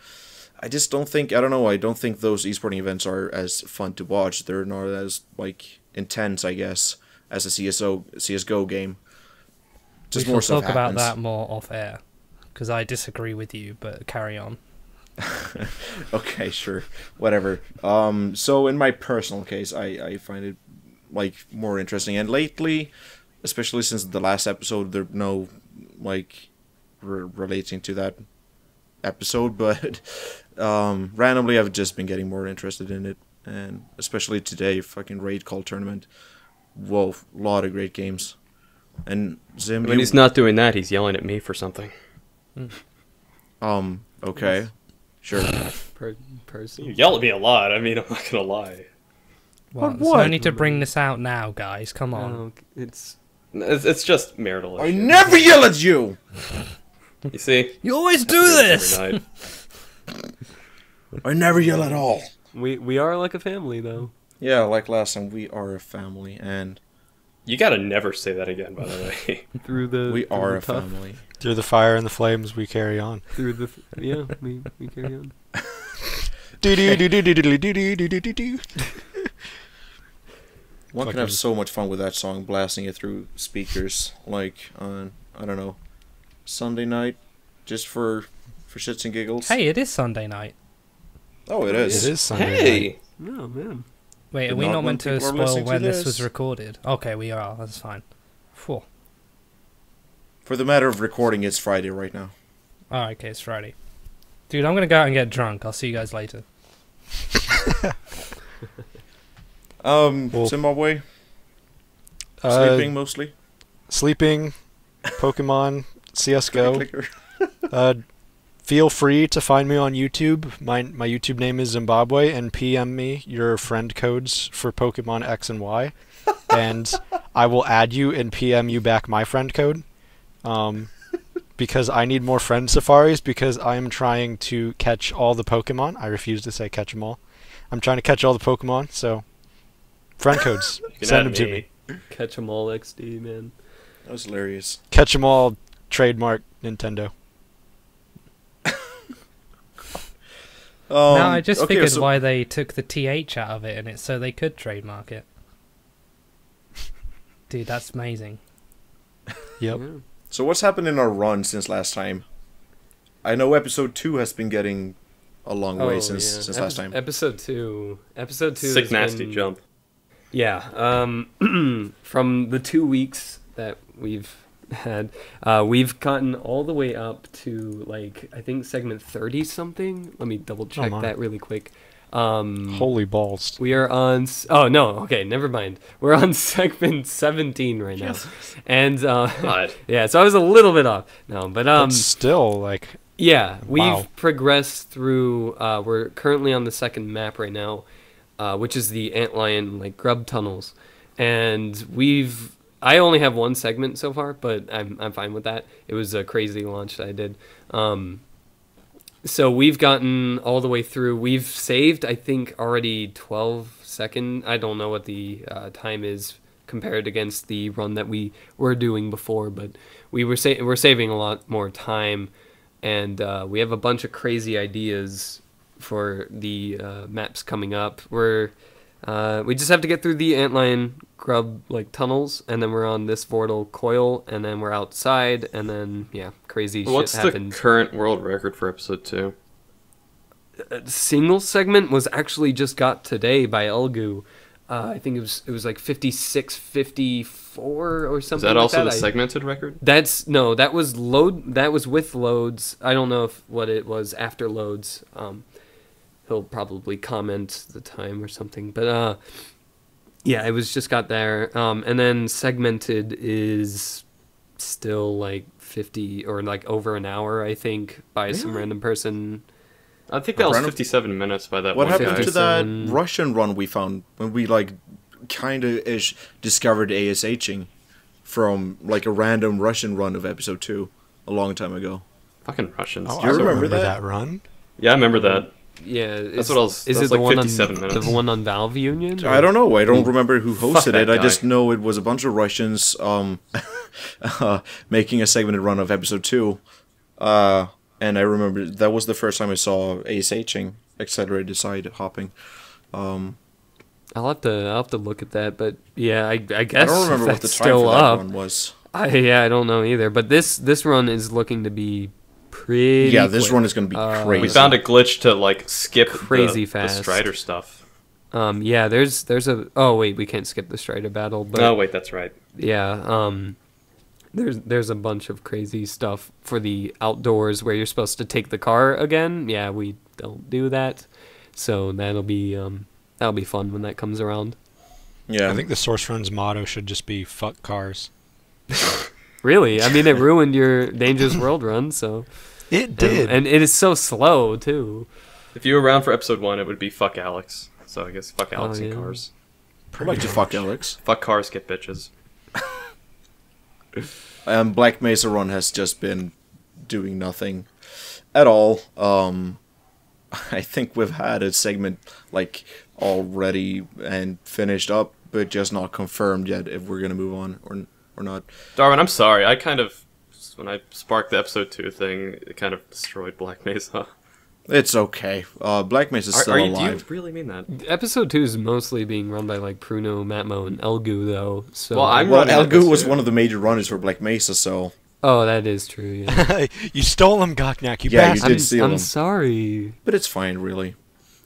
I just don't think I don't think those esporting events are as fun to watch. They're not as like intense, I guess, as a CS:GO game. Just We more shall stuff talk about happens. that more off air, because I disagree with you. But carry on. Okay, sure, whatever. So in my personal case, I find it like more interesting, and lately, especially since the last episode, there's no like relating to that episode, but randomly I've just been getting more interested in it, and especially today, fucking Raid Call tournament. Whoa, a lot of great games. And Zim, When he's not doing that, he's yelling at me for something. okay, sure. Person. You yell at me a lot. I mean, I'm not gonna lie. Well, But there's no what? need to bring this out now, guys. Come on. Oh, it's It's just marital I issues. never yell at you. You see? You always do I do this. every night. I never yell at all. we are like a family though. Yeah, like last time, we are a family, and You gotta never say that again, by the way. Through the we through are the a tough, family. Through the fire and the flames, we carry on. Through the yeah, we carry on. Do-do-do-do-do-do-do-do-do-do-do. One can Fucking- have so much fun with that song, blasting it through speakers, like on, I don't know, Sunday night, just for shits and giggles. Hey, it is Sunday night. Oh, it It is. is Sunday night. Hey! Oh man. Wait, But are we not not when meant to people are spoil listening to when this was this. recorded? Okay, we are. That's fine. Phew. For the matter of recording, it's Friday right now. Oh, okay, it's Friday. Dude, I'm gonna go out and get drunk. I'll see you guys later. Well, Zimbabwe, Uh, sleeping mostly. Sleeping, Pokemon, CS:GO. Clicker. Feel free to find me on YouTube. My YouTube name is Zimbabwe, and PM me your friend codes for Pokemon X and Y, and I will add you and PM you back my friend code. Because I need more friend safaris, because I am trying to catch all the Pokemon. I refuse to say catch them all. I'm trying to catch all the Pokemon, so friend codes. You're Send not them to me. Catch 'em all XD, man. That was hilarious. Catch them all. Trademark Nintendo. No, I just okay, figured so- why they took the TH out of it, and it's so they could trademark it. Dude, that's amazing. Yep. Yeah. So what's happened in our run since last time? I know episode 2 has been getting a long way since last time. Episode 2. Episode 2 Sick has nasty been- jump. Yeah. From the 2 weeks that we've had, we've gotten all the way up to, like, I think segment 30 something. Let me double check my. that really quick. Holy balls. We are on. Oh no, okay, never mind. We're on segment 17 right now, and God. yeah, so I was a little bit off. No, but But still, like, yeah, we've Wow. progressed through. We're currently on the second map right now, which is the antlion like grub tunnels, and we've. I only have one segment so far, but I'm fine with that. It was a crazy launch that I did. So we've gotten all the way through. We've saved, I think, already 12 seconds. I don't know what the time is compared against the run that we were doing before, but we're saving a lot more time, and we have a bunch of crazy ideas for the maps coming up. We just have to get through the antlion grub like tunnels, and then we're on this Vortal coil, and then we're outside, and then crazy What's shit the happens. current world record for episode 2? Single segment was actually just got today by Elgu. I think it was like 56, 54 or something. Is that like also the I- segmented record? that was with loads. I don't know what it was after loads. He'll probably comment the time or something, but yeah, it was just got there. And then segmented is still like 50 or like over an hour, I think, by some random person. I think that was Random- 57 minutes by that What one happened guy. to that 57. Russian run we found when we like kind of ish discovered ASHing from like a random Russian run of episode 2 a long time ago? Fucking Russians. oh, Do you I remember that? that run. Yeah, I remember that. Yeah, That's what I was- Is that it was the like one 57 on minutes. the one on Valve Union? I don't know. I don't remember who Fuck hosted that it. I guy. just know it was a bunch of Russians making a segmented run of episode 2. And I remember that was the first time I saw ASHing, accelerated side hopping. I'll have to look at that, but yeah, I guess I don't remember what that's the time still for that up. one was. I don't know either, but this run is looking to be pretty. Yeah, this quick. run is going to be crazy. We found a glitch to like skip Crazy the fast. Strider stuff. Yeah, there's a. Oh wait, we can't skip the Strider battle, but No, wait, that's right. yeah, there's a bunch of crazy stuff for the outdoors where you're supposed to take the car again. Yeah, we don't do that, so that'll be fun when that comes around. Yeah, I think the SourceRuns motto should just be "fuck cars." Really, I mean, it ruined your Dangerous World run, so It did. and it is so slow too. If you were around for episode 1, it would be fuck Alex. So I guess fuck Alex and yeah. cars. I'd like to fuck Alex. Fuck cars, get bitches. Black Mesa run has just been doing nothing at all. I think we've had a segment like already and finished up, but just not confirmed yet if we're gonna move on or not. Darwin, I'm sorry. I kind of, when I sparked the episode 2 thing, it kind of destroyed Black Mesa. It's okay. Black Mesa's still Do you alive. really mean that? Episode 2 is mostly being run by like Pruno, Matmo, and Elgu though. So Well, I'm Well, running Elgu this was too. one of the major runners for Black Mesa, so oh, that is true. Yeah, You stole him, Goknak. You Yeah, you bastard. did steal I'm them. sorry. but it's fine, really.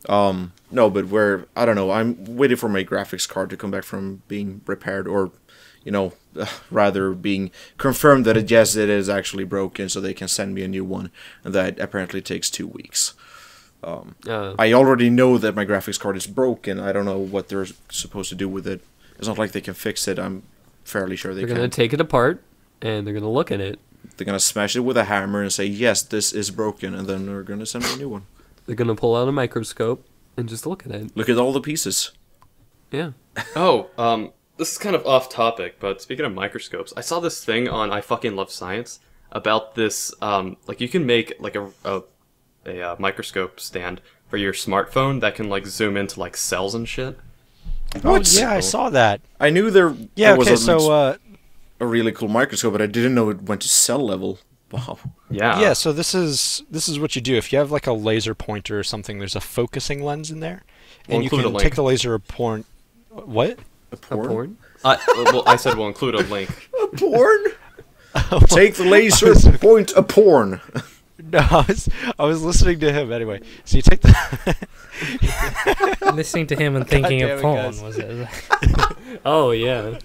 No, but I don't know. I'm waiting for my graphics card to come back from being repaired, or, rather being confirmed that yes, it is actually broken, so they can send me a new one, and that apparently takes 2 weeks. I already know that my graphics card is broken. I don't know what they're supposed to do with it. It's not like they can fix it. I'm fairly sure they They're can. gonna take it apart and they're gonna look at it. They're gonna smash it with a hammer and say, yes, this is broken, and then they're gonna send me a new one. They're gonna pull out a microscope and just look at it. Look at all the pieces. Yeah. Oh, this is kind of off topic, but speaking of microscopes, I saw this thing on I Fucking Love Science about this, like you can make like a microscope stand for your smartphone that can like zoom into like cells and shit. What? Yeah, I saw that. I knew there Yeah, was okay, so a really cool microscope, but I didn't know it went to cell level. Wow. Yeah. Yeah, so this is what you do. If you have like a laser pointer or something, there's a focusing lens in there, We'll and you include a can link. take the laser point. What? A A porn? porn? Well, I said we'll include a link. A porn? Take the laser, point a porn. No, I was listening to him anyway. So you take the Listening to him and thinking damn of it, porn, guys. was it? Oh yeah.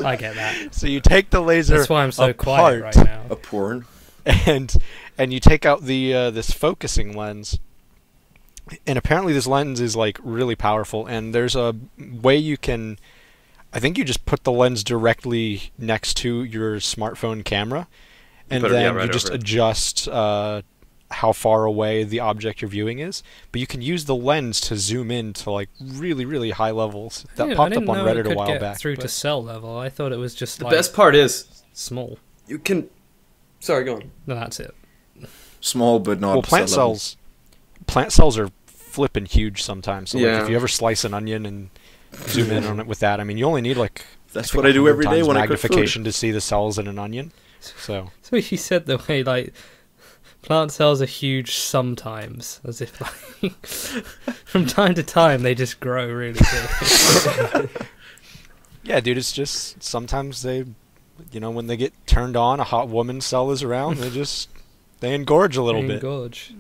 I get that. so you take the laser. That's why I'm so quiet apart, right now. A porn? and you take out the this focusing lens, and apparently this lens is like really powerful, and there's a way you can, I think you just put the lens directly next to your smartphone camera, and put it, yeah, then right you just over it. adjust how far away the object you're viewing is, but you can use the lens to zoom in to like really, really high levels. That Yeah, I popped didn't up on know it Reddit a could while get back. through to but- cell level. I thought it was just The like best part is small. you can. Sorry, go on. No, that's it. Small, but not well, plant cell level. plant cells are flipping huge sometimes. So like Yeah. if you ever slice an onion and zoom in on it with that, I mean, you only need like That's think what I do 100 every day times when I cook food. magnification to see the cells in an onion. So So he said the way like plant cells are huge sometimes, as if like from time to time they just grow really big. yeah, dude, it's just sometimes they, when they get turned on, a hot woman cell is around. They engorge a little bit. Engorge.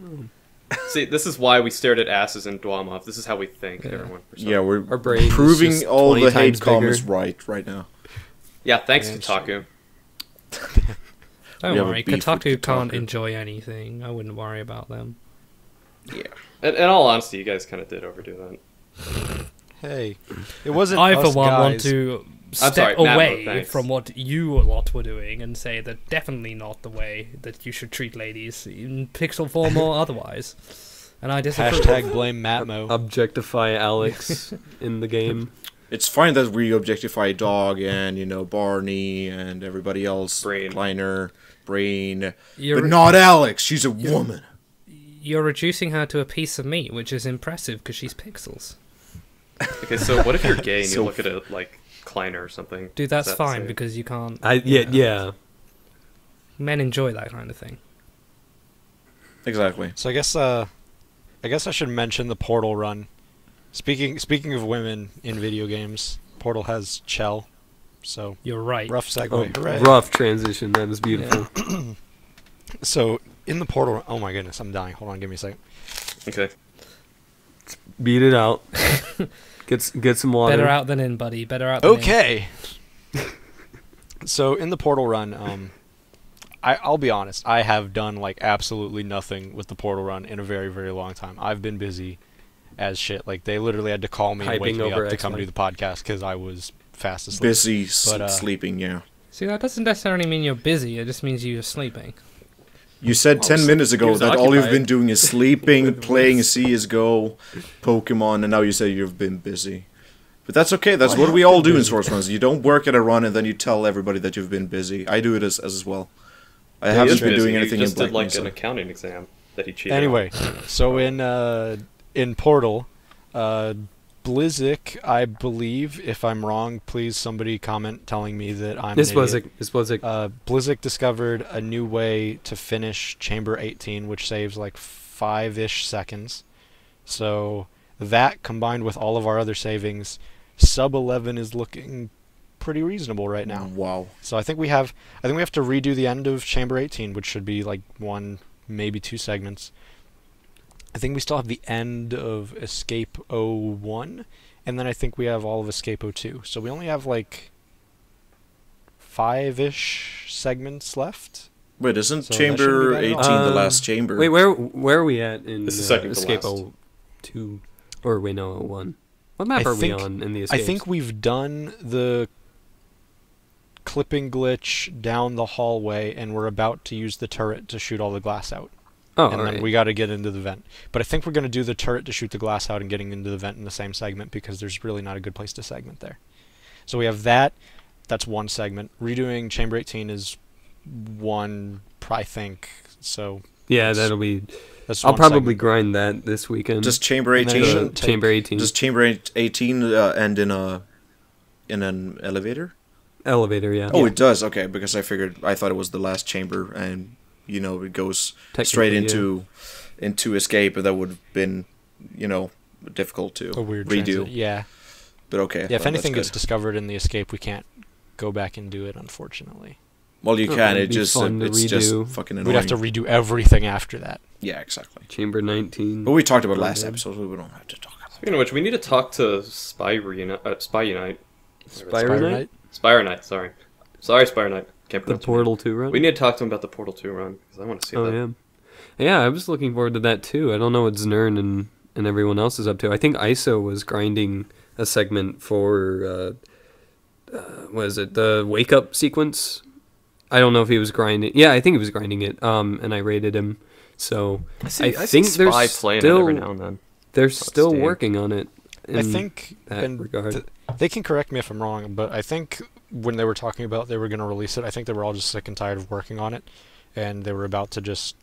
See, this is why we stared at asses in Dwamov. This is how we think, Yeah. everyone. Yeah, we're Our brain's proving just all 20 the hate times bigger. comments right now. Yeah, thanks, Yeah, it's Kotaku. Don't We have a worry, beef with Kotaku can't Kotaku. enjoy anything. I wouldn't worry about them. Yeah. In all honesty, you guys kind of did overdo that. Hey, it wasn't I, us for one, want guys. to sorry, step Matt, away thanks. from what you a lot were doing and say that definitely not the way that you should treat ladies, in pixel form or otherwise. And I disapprove. Hashtag blame Matmo. Objectify Alex in the game. It's fine that we objectify Dog and, Barney and everybody else. Brain. Kleiner, Brain. You're, But not Alex. She's a woman. you're reducing her to a piece of meat, which is impressive because she's pixels. Okay, so what if you're gay and So- you look at it like Kleiner or something? Dude, that's Is that fine safe? because you can't. Yeah. Men enjoy that kind of thing. Exactly. So I guess I should mention the Portal run. Speaking of women in video games, Portal has Chell. So You're right. rough segue. Hooray. Rough transition. That is beautiful. So in the Portal, oh my goodness, I'm dying. Hold on, give me a second. Okay. Beat it out. Get some water. Better out than in, buddy. Better out than in. Okay. So in the Portal run, I'll be honest, I have done like absolutely nothing with the Portal run in a very, very long time. I've been busy as shit. Like they literally had to call me and wake Hyping me over up to come X-Men. do the podcast because I was fast asleep. Busy But, sleeping, yeah. See, that doesn't necessarily mean you're busy. It just means you're sleeping. You said 10 minutes ago was that all you've occupied. been doing is sleeping, playing CSGO, Pokemon, and now you say you've been busy. But that's okay, that's what we all do in SourceRuns. You don't work at a run and then you tell everybody that you've been busy. I do it as well. I He haven't is been busy. doing He anything in just did Black like an Mesa. accounting exam that he cheated. Anyway, so in Portal, Blizzik, I believe, if I'm wrong, please somebody comment telling me that I'm This an was idiot. it. This was it. Blizzik discovered a new way to finish Chamber 18, which saves like 5-ish seconds. So that combined with all of our other savings, sub 11 is looking pretty reasonable right now. Wow. So I think we have to redo the end of Chamber 18, which should be like 1, maybe 2 segments. I think we still have the end of Escape 01, and then I think we have all of Escape 02. So we only have like 5-ish segments left. Wait, isn't So that Chamber shouldn't be 18 bad at all. the last chamber? Wait, where are we at in This is second to Escape last. 02? Or wait, no, 01. What map I are we think- on in the I escapes? think we've done the clipping glitch down the hallway, and we're about to use the turret to shoot all the glass out. Oh, And then alright. we got to get into the vent. But I think we're going to do the turret to shoot the glass out and getting into the vent in the same segment because there's really not a good place to segment there. So we have that. That's one segment. Redoing Chamber 18 is one, I think. So Yeah, that'll be. that's I'll one probably segment. grind that this weekend. Does Chamber And then 18 shouldn't take- Chamber 18. does Chamber 18 end in an elevator? Elevator, yeah. Oh, it does. Okay, because I thought it was the last chamber and it goes Technically, straight into escape, and that would have been, difficult to A weird redo. transit. Yeah. But okay. Yeah, if well, anything that's gets good. discovered in the escape, we can't go back and do it, unfortunately. Well, you Oh, can. it'd It be just fun to it's just redo. fucking annoying. We'd have to redo everything after that. Yeah, exactly. Chamber 19. But we talked about last Okay. episode. So we don't have to talk about. Speaking of which, we need to talk to Spy Unite. Spire Knight? Spire Knight. Sorry, Spire Knight. Can't The pronounce it. Portal 2 run? We need to talk to him about the Portal 2 run because I want to see that. Yeah. Yeah, I was looking forward to that too. I don't know what Znern and everyone else is up to. I think ISO was grinding a segment for, what is it, the wake up sequence? I don't know if he was grinding. Yeah, I think he was grinding it, and I rated him. So I think they're playing it every now and then. They're still Steam. working on it. I think, that and regard. they can correct me if I'm wrong, but I think when they were talking about they were going to release it, I think they were all just sick and tired of working on it, and they were about to just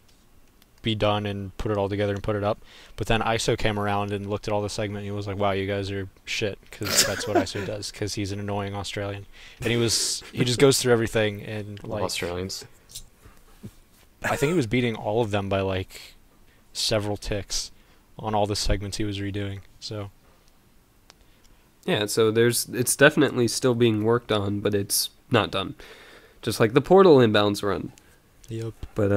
be done and put it all together and put it up. But then ISO came around and looked at all the segment, and he was like, "Wow, you guys are shit," because that's what ISO does, because he's an annoying Australian, and he just goes through everything and Love like Australians. I think he was beating all of them by like several ticks on all the segments he was redoing. So Yeah, so it's definitely still being worked on, but it's not done. Just like the Portal inbounds run. yep. But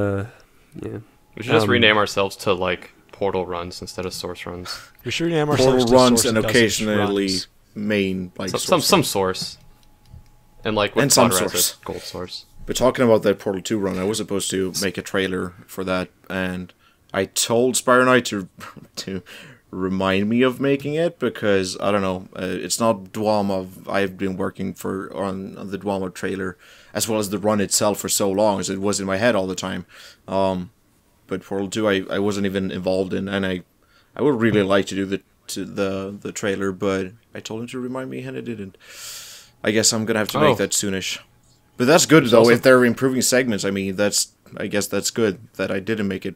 yeah. We should just rename ourselves to like Portal Runs instead of Source Runs. We should rename ourselves Portal to runs Source and Doesn't occasionally Runs. main like Some source. And like with And some Cloud Res, source. it's Gold Source. But talking about that Portal 2 run, I was supposed to make a trailer for that, and I told Spire Knight to remind me of making it, because, I don't know, it's not Dwalma. I've been working on the Dwalma trailer, as well as the run itself for so long, as it was in my head all the time. But Portal 2 I wasn't even involved in, and I would really like to do the trailer, but I told him to remind me, and I didn't. I guess I'm gonna have to make that soonish. But that's good, though. also- If they're improving segments, I mean, I guess that's good that I didn't make it.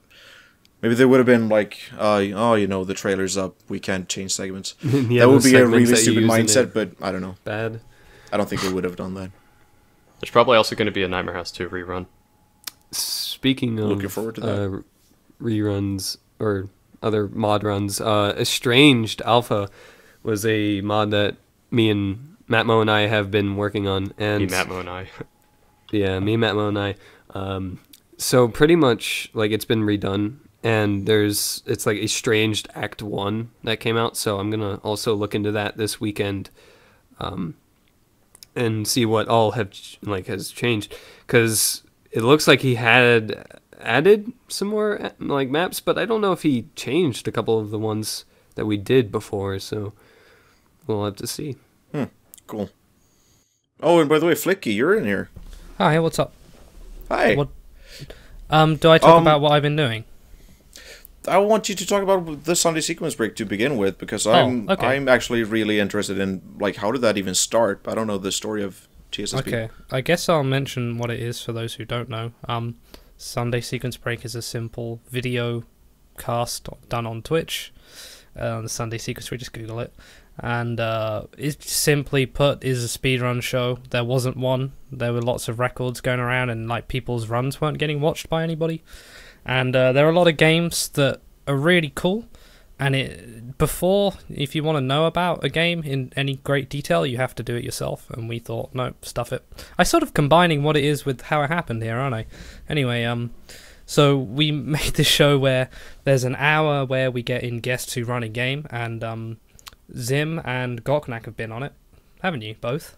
Maybe they would have been like, the trailer's up, we can't change segments. Yeah, That would those be a segments really that you stupid use in mindset, it. but I don't know. Bad. I don't think they would have done that. There's probably also going to be a Nightmare House 2 rerun. Speaking of Looking forward to that. reruns or other mod runs, Estranged Alpha was a mod that me and Matmo and I have been working on. And Matmo and I. Yeah, me, Matmo, and I. So pretty much, like, it's been redone, and it's like Estranged Act 1 that came out, so I'm gonna also look into that this weekend, and see what all has changed, because it looks like he had added some more, like, maps, but I don't know if he changed a couple of the ones that we did before, so we'll have to see. Cool. Oh, and by the way, Flicky, you're in here. Hi, what's up? Hi. What? Do I talk about what I've been doing? I want you to talk about the Sunday sequence break to begin with, because I'm actually really interested in, like, how did that even start? I don't know the story of TSSB. Okay, I guess I'll mention what it is for those who don't know. Sunday sequence break is a simple video cast done on Twitch. The Sunday sequence break, just Google it. And it simply put is a speedrun show. There wasn't one. There were lots of records going around, and like people's runs weren't getting watched by anybody. And there are a lot of games that are really cool. And if you want to know about a game in any great detail, you have to do it yourself. And we thought, no, stuff it. I sort of combining what it is with how it happened here, aren't I? Anyway, so we made this show where there's an hour where we get in guests who run a game, and Zim and Goknak have been on it, haven't you, both?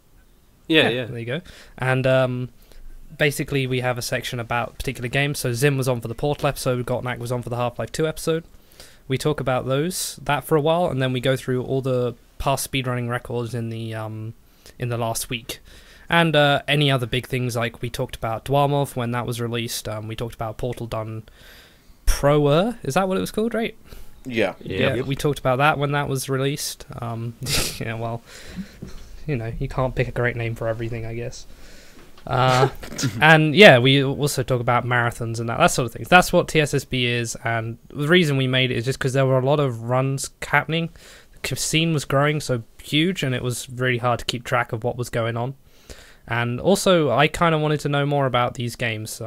Yeah. There you go. And basically we have a section about particular games. So Zim was on for the Portal episode, Goknak was on for the Half-Life 2 episode. We talk about that for a while, and then we go through all the past speedrunning records in the last week. And any other big things, like we talked about Dwarmov when that was released. We talked about Portal Done Proer. Is that what it was called, right? Yeah. Yeah, we talked about that when that was released. Yeah, well, you can't pick a great name for everything, I guess. And yeah, we also talk about marathons and that sort of thing. That's what TSSB is, and the reason we made it is just because there were a lot of runs happening. The scene was growing so huge, and it was really hard to keep track of what was going on. And also, I kind of wanted to know more about these games.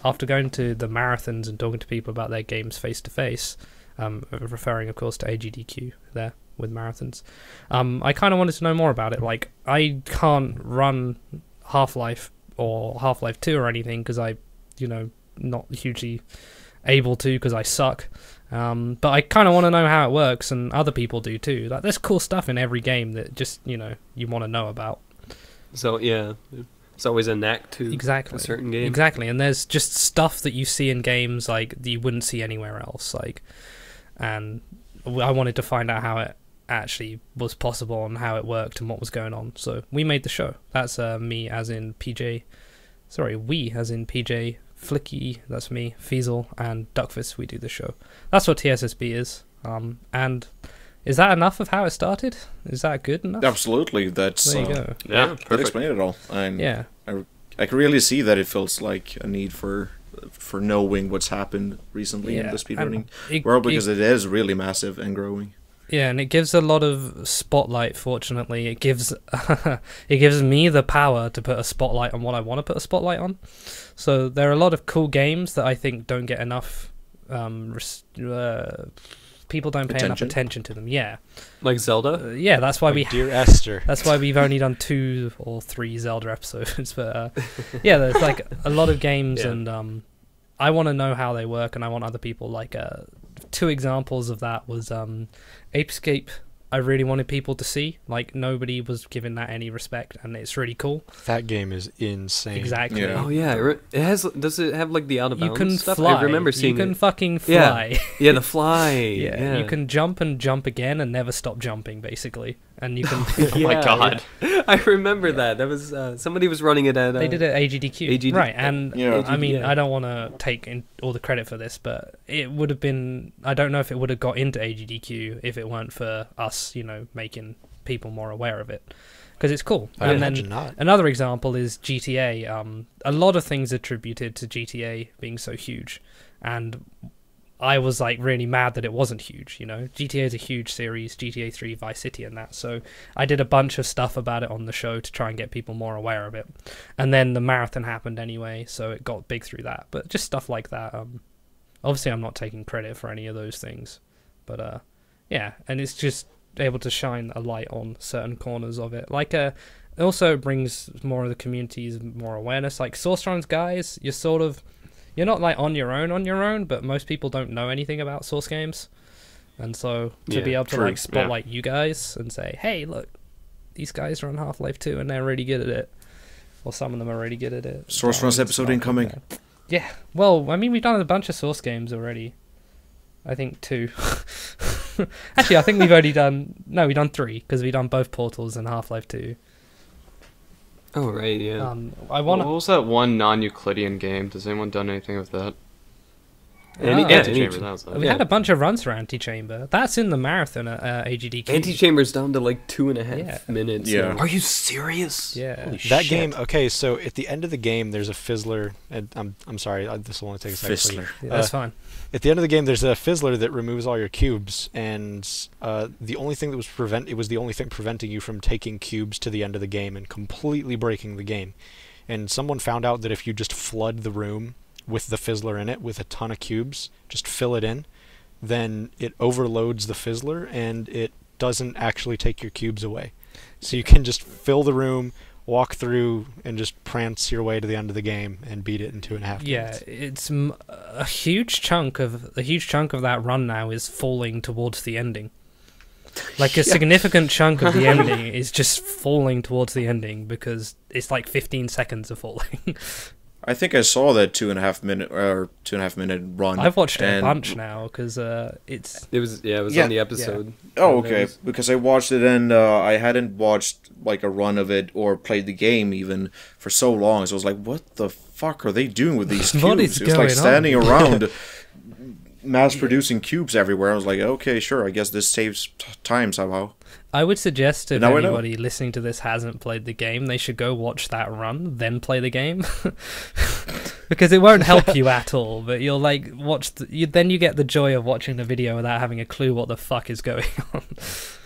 after going to the marathons and talking to people about their games face to face, referring of course to AGDQ there with marathons, I kind of wanted to know more about it. Like, I can't run Half-Life or Half-Life 2 or anything because I, not hugely able to because I suck. But I kind of want to know how it works, and other people do too. Like, there's cool stuff in every game that just, you want to know about. So, yeah, it's always a knack to exactly. a certain game. Exactly, and there's just stuff that you see in games, like, that you wouldn't see anywhere else. Like, and I wanted to find out how it actually was possible and how it worked and what was going on. So we made the show. That's me as in PJ. Sorry, we as in PJ, Flicky, that's me, Feasel, and Duckfist, we do the show. That's what TSSB is. And is that enough of how it started? Is that good enough? Absolutely, that's... There you go. Yeah, that perfect. explained it all. Yeah. I can really see that it feels like a need for knowing what's happened recently in the speedrunning world, because it is really massive and growing. Yeah, and it gives a lot of spotlight, fortunately. It gives it gives me the power to put a spotlight on what I want to put a spotlight on. So there are a lot of cool games that I think don't get enough... people don't pay enough attention to them. Yeah, like Zelda. Yeah, that's why Dear Esther. That's why we've only done 2 or 3 Zelda episodes. But yeah, there's like a lot of games, and I want to know how they work, and I want other people. Like 2 examples of that was Apescape. I really wanted people to see. Like, nobody was giving that any respect, and it's really cool. That game is insane. Exactly. Yeah. Oh yeah, it has. Does it have like the out of bounds You can stuff? fly. I remember seeing You can it. fucking fly. Yeah, the fly. Yeah, you can jump and jump again and never stop jumping, basically. And you can... Oh my god. Yeah. I remember that. That was somebody was running it at... they did it at AGDQ. Right, and I mean, yeah. I don't want to take all the credit for this, but it would have been... I don't know if it would have got into AGDQ if it weren't for us, making people more aware of it. Because it's cool. I and imagine then not. Another example is GTA. A lot of things attributed to GTA being so huge. And... I was like really mad that it wasn't huge, GTA is a huge series, GTA 3, Vice City and that, so I did a bunch of stuff about it on the show to try and get people more aware of it. And then the marathon happened anyway, so it got big through that. But just stuff like that. Obviously I'm not taking credit for any of those things. But yeah, and it's just able to shine a light on certain corners of it. Like it also brings more of the communities more awareness. Like SourceRuns guys, you're not like on your own, but most people don't know anything about Source games. And so to be able to like spotlight you guys and say, hey, look, these guys run Half-Life 2 and they're really good at it. Or some of them are really good at it. SourceRuns episode incoming. Yeah. Well, I mean, we've done a bunch of Source games already. I think 2. Actually, I think we've only done... No, we've done 3, because we've done both Portals and Half-Life 2. Oh, right, yeah. What was that one non-Euclidean game? Does anyone done anything with that? Antichamber, that was it. We had a bunch of runs for Antichamber. That's in the marathon at AGDQ. Antichamber's down to like 2.5 minutes. Yeah. Are you serious? Yeah. Holy That shit. game, okay, so at the end of the game, there's a fizzler, and I'm sorry, this will only take a second. Fizzler. Yeah, that's fine. At the end of the game, there's a fizzler that removes all your cubes, and the only thing that was the only thing preventing you from taking cubes to the end of the game and completely breaking the game. And someone found out that if you just flood the room with the fizzler in it with a ton of cubes, just fill it in, then it overloads the fizzler and it doesn't actually take your cubes away. So you can just fill the room, walk through, and just prance your way to the end of the game and beat it in 2.5 minutes. Yeah, it's a huge chunk of that run now is falling towards the ending. Like a significant chunk of the ending is just falling towards the ending because it's like 15 seconds of falling. I think I saw that 2.5 minute run. I've watched it a bunch now because it was on the episode. Yeah. Oh, okay. Because I watched it and I hadn't watched like a run of it or played the game even for so long. So I was like, what the fuck are they doing with these cubes? What is It was like going standing around mass-producing cubes everywhere. I was like, okay, sure. I guess this saves time somehow. I would suggest if Now I know. anybody listening to this hasn't played the game, they should go watch that run, then play the game. Because it won't help you at all, but you'll like watch then you get the joy of watching the video without having a clue what the fuck is going on.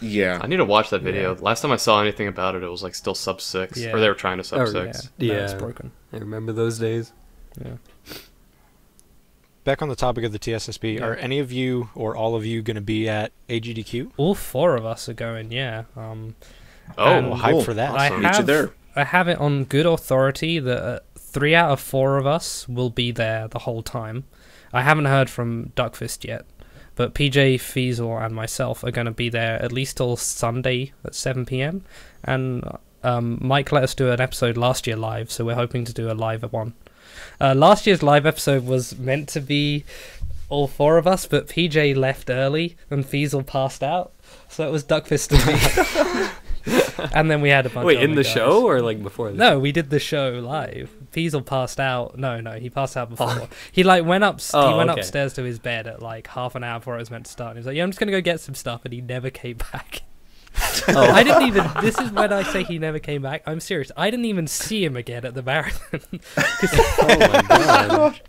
Yeah. I need to watch that video. Last time I saw anything about it, it was like still sub 6, or they were trying to sub 6. Yeah, It's broken. I remember those days. Yeah. back on the topic of the TSSB, are any of you or all of you going to be at AGDQ? All 4 of us are going, yeah. Hype for that. I have it on good authority that 3 out of 4 of us will be there the whole time. I haven't heard from Duckfist yet, but PJ, Feasel, and myself are going to be there at least till Sunday at 7 p.m. And Mike let us do an episode last year live, so we're hoping to do a live one. Last year's live episode was meant to be all 4 of us, but PJ left early and Feasel passed out, so it was Duckfist and me. And then we had a bunch of Wait, in the guys. show or like before? No, we did the show live. Feasel passed out. No, he passed out before. He went upstairs to his bed at like half an hour before it was meant to start. And he was like, "Yeah, I'm just gonna go get some stuff," and he never came back. I didn't even. This is when I say he never came back. I'm serious. I didn't even see him again at the marathon. Oh my god!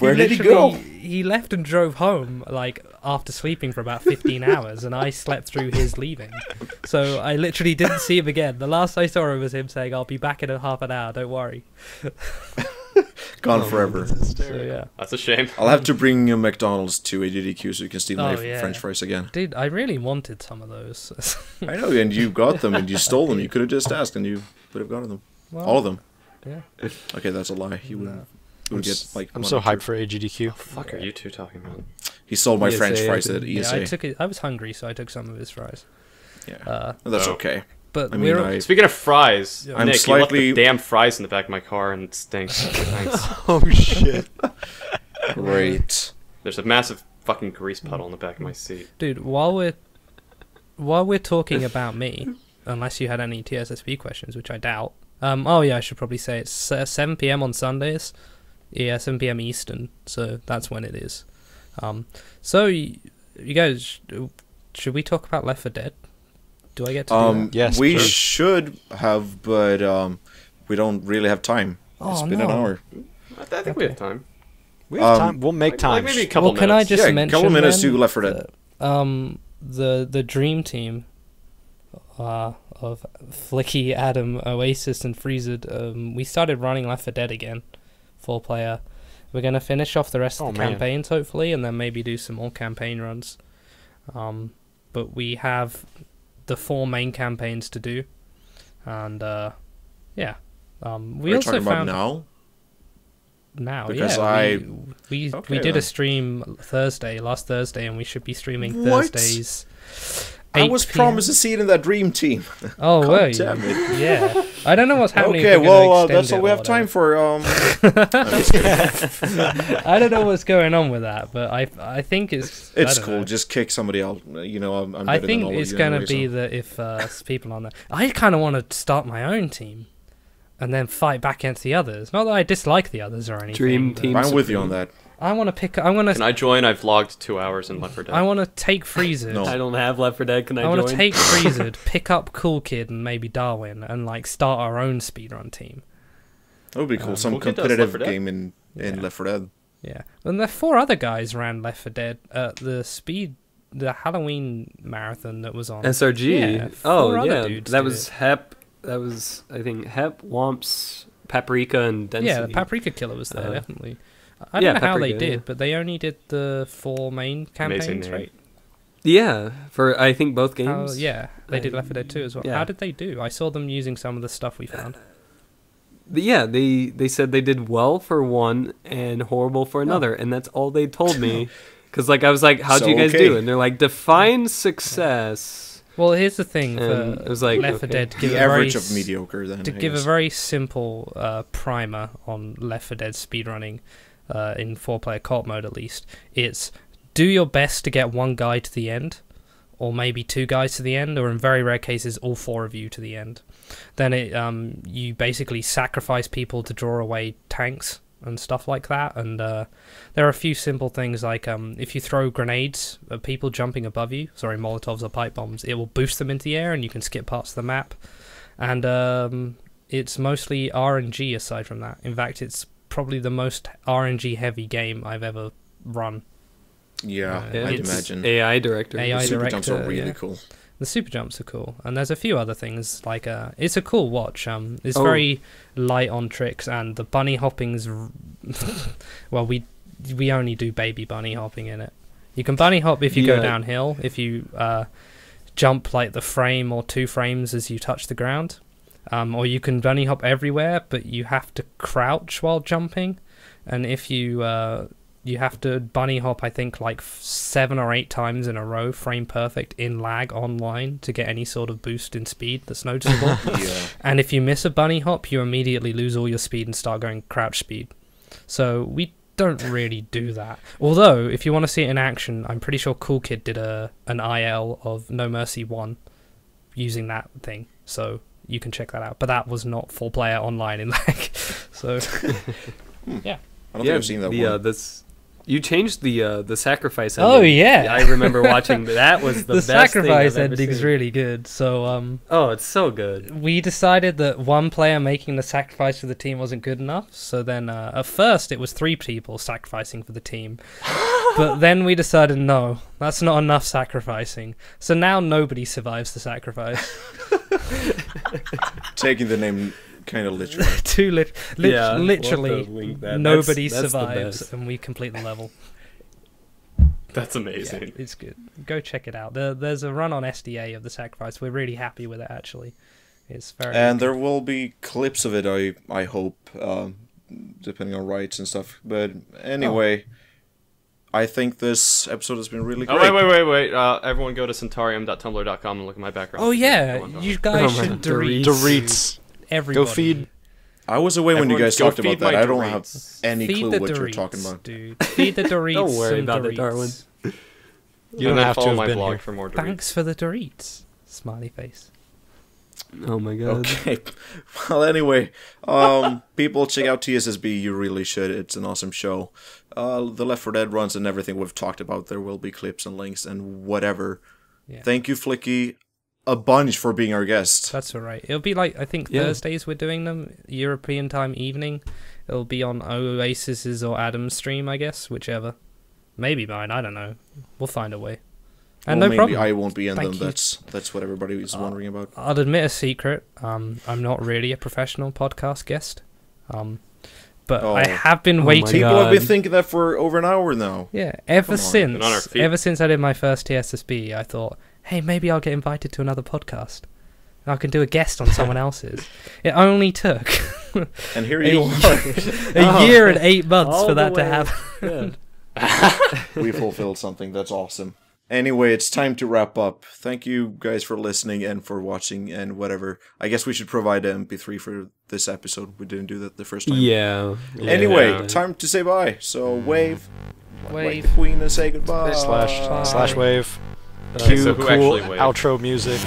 Where did he go? He left and drove home like after sleeping for about 15 hours, and I slept through his leaving. So I literally didn't see him again. The last I saw him was him saying, "I'll be back in half an hour. Don't worry." Gone forever. So yeah, That's a shame. I'll have to bring you McDonald's to AGDQ so you can steal my yeah. French fries again. Dude, I really wanted some of those. I know, and you got them and you stole them. You could have just asked and you would have gotten them. Well, All of them. Yeah. Okay, that's a lie. You would get like. I'm one so or hyped two. for AGDQ. Fuck are you two talking about? He stole my ESA, French I fries think. at Yeah, ESA. I was hungry, so I took some of his fries. Yeah, that's okay. But I mean, we're Speaking of fries, I'm Nick, slightly- you left the damn fries in the back of my car and it stinks. Thanks. Oh shit! Great. There's a massive fucking grease puddle in the back of my seat. dude. While we're talking about me, unless you had any TSSB questions, which I doubt. Oh yeah, I should probably say it's 7 p.m. on Sundays. Yeah, 7 p.m. Eastern. So that's when it is. So you guys, should we talk about Left 4 Dead? Do I get to do that? Yes, we please. should have, but we don't really have time. It's been an hour. I think we have time. We have time. We'll make time. Like maybe a couple Well, can I minutes. just Yeah, a mention couple minutes then to Left 4 Dead. the dream team of Flicky, Adam, Oasis, and Freezed. We started running Left 4 Dead again, 4-player. We're gonna finish off the rest of the campaigns hopefully, and then maybe do some more campaign runs. But we have the 4 main campaigns to do, and yeah. We Are you also talking found about now? Because yeah, we Okay, did then. a stream last Thursday, and we should be streaming What? Thursdays. I 8 was PM. promised a seat in that dream team. Oh God wait, damn it. yeah. I don't know what's happening. Okay, if we're gonna well, extend that's all it we or have time whatever. for. I don't know what's going on with that, but I think it's I It's don't cool. know. Just kick somebody out. You know, I'm I better think than all it's of you gonna anyway, be so. that if people on there, I kind of want to start my own team, and then fight back against the others. Not that I dislike the others or anything. Dream but team. I'm with you on that. I want to pick. I want Can to. I join? I've logged 2 hours in Left 4 Dead. I want to take Freezer. No. I don't have Left 4 Dead. Can I I want join? to take Freezer, pick up Cool Kid and maybe Darwin, and like start our own speedrun team. That would be cool. Some Cool Kid does competitive Left 4 Dead? game in Yeah. Left 4 Dead. Yeah, and the 4 other guys ran Left 4 Dead at the Halloween marathon that was on. SRG. Yeah, 4 oh other yeah, dudes that did was it. Hep. That was I think Hep, Womps, Paprika, and Density. Yeah, the Paprika Killer was there definitely. I yeah, don't know how they Paprika, did, yeah. but they only did the 4 main campaigns, name. right? Yeah, for I think both games. Yeah, they did Left 4 Dead 2 as well. Yeah. How did they do? I saw them using some of the stuff we found. Yeah, they said they did well for one and horrible for another, and that's all they told me. Because like I was like, "How'd So, you guys okay. do?" And they're like, "Define success." Well, here's the thing And for it was like, Left 4 okay. Dead to give The a very average of mediocre, then. to I give a guess. very simple primer on Left 4 Dead speedrunning in 4-player co-op mode at least. It's do your best to get one guy to the end, or maybe 2 guys to the end, or in very rare cases all 4 of you to the end. Then you basically sacrifice people to draw away tanks and stuff like that, and there are a few simple things like if you throw grenades at people jumping above you, Molotovs or pipe bombs, it will boost them into the air and you can skip parts of the map. And it's mostly RNG aside from that. In fact, it's probably the most RNG heavy game I've ever run. Yeah, Yeah, I'd it's imagine. AI director. AI The super jumps are director, really yeah. cool. The super jumps are cool, and there's a few other things like it's a cool watch. It's Oh. very light on tricks, and the bunny hopping's well, we only do baby bunny hopping in it. You can bunny hop if you go downhill, if you jump like the frame or 2 frames as you touch the ground. Or you can bunny hop everywhere, but you have to crouch while jumping. And if you you have to bunny hop, I think, like 7 or 8 times in a row, frame perfect, in lag online to get any sort of boost in speed that's noticeable. And if you miss a bunny hop, you immediately lose all your speed and start going crouch speed. So we don't really do that. Although, if you want to see it in action, I'm pretty sure Cool Kid did an IL of No Mercy 1 using that thing. So you can check that out. But that was not full player online in lag. So, yeah. I don't think I've seen that one. You changed the sacrifice ending. Oh, yeah. I remember watching. That was the best sacrifice thing I've ever ending's seen. really good. So, oh, it's so good. we decided that one player making the sacrifice for the team wasn't good enough. So then, at first, it was 3 people sacrificing for the team. But then we decided, no, that's not enough sacrificing. So now nobody survives the sacrifice. Taking the name kind of literally. Literally, nobody survives, and we complete the level. That's amazing. Yeah, it's good. Go check it out. There's a run on SDA of the sacrifice. We're really happy with it, actually. It's very. And there will be clips of it. I hope, depending on rights and stuff. But anyway, I think this episode has been really great. Oh, wait. Everyone go to centarium.tumblr.com and look at my background. Oh yeah, you guys should Doreets. Everybody. Go feed. I was away when you guys talked about that. I don't have any Feed clue the what you're Doreets, talking about. Dude. Feed the Doreets. Don't worry some about it, Doreets. Darwin. You don't And have to follow have my been blog here. for more. Thanks for the Doreets. Smiley face. Oh my god. Okay. Well, anyway, people check out TSSB. You really should. It's an awesome show. The Left 4 Dead runs and everything we've talked about. There will be clips and links and whatever. Yeah. Thank you, Flicky, a bunch for being our guest. That's alright. It'll be like, I think Thursdays we're doing them, European time evening. It'll be on Oasis's or Adam's stream, I guess, whichever. Maybe mine, I don't know. We'll find a way. And Well, no maybe problem. I won't be in Thank them. you. That's what everybody is wondering about. I'll admit a secret. I'm not really a professional podcast guest. But Oh. I have been my waiting. People have been God. thinking that for over an hour now. Yeah, Come on. Been on our feet. ever since I did my first TSSB, I thought, hey, maybe I'll get invited to another podcast. And I can do a guest on someone else's. It only took And here a, you are. a year and 8 months All for the that to way. happen. We fulfilled something. That's awesome. Anyway, it's time to wrap up. Thank you guys for listening and for watching and whatever. I guess we should provide an MP3 for this episode. We didn't do that the first time. Yeah. Anyway, Yeah. time to say bye. So wave like Wave. the queen and say goodbye. Slash wave. Okay, Cue so who cool actually waved? outro music.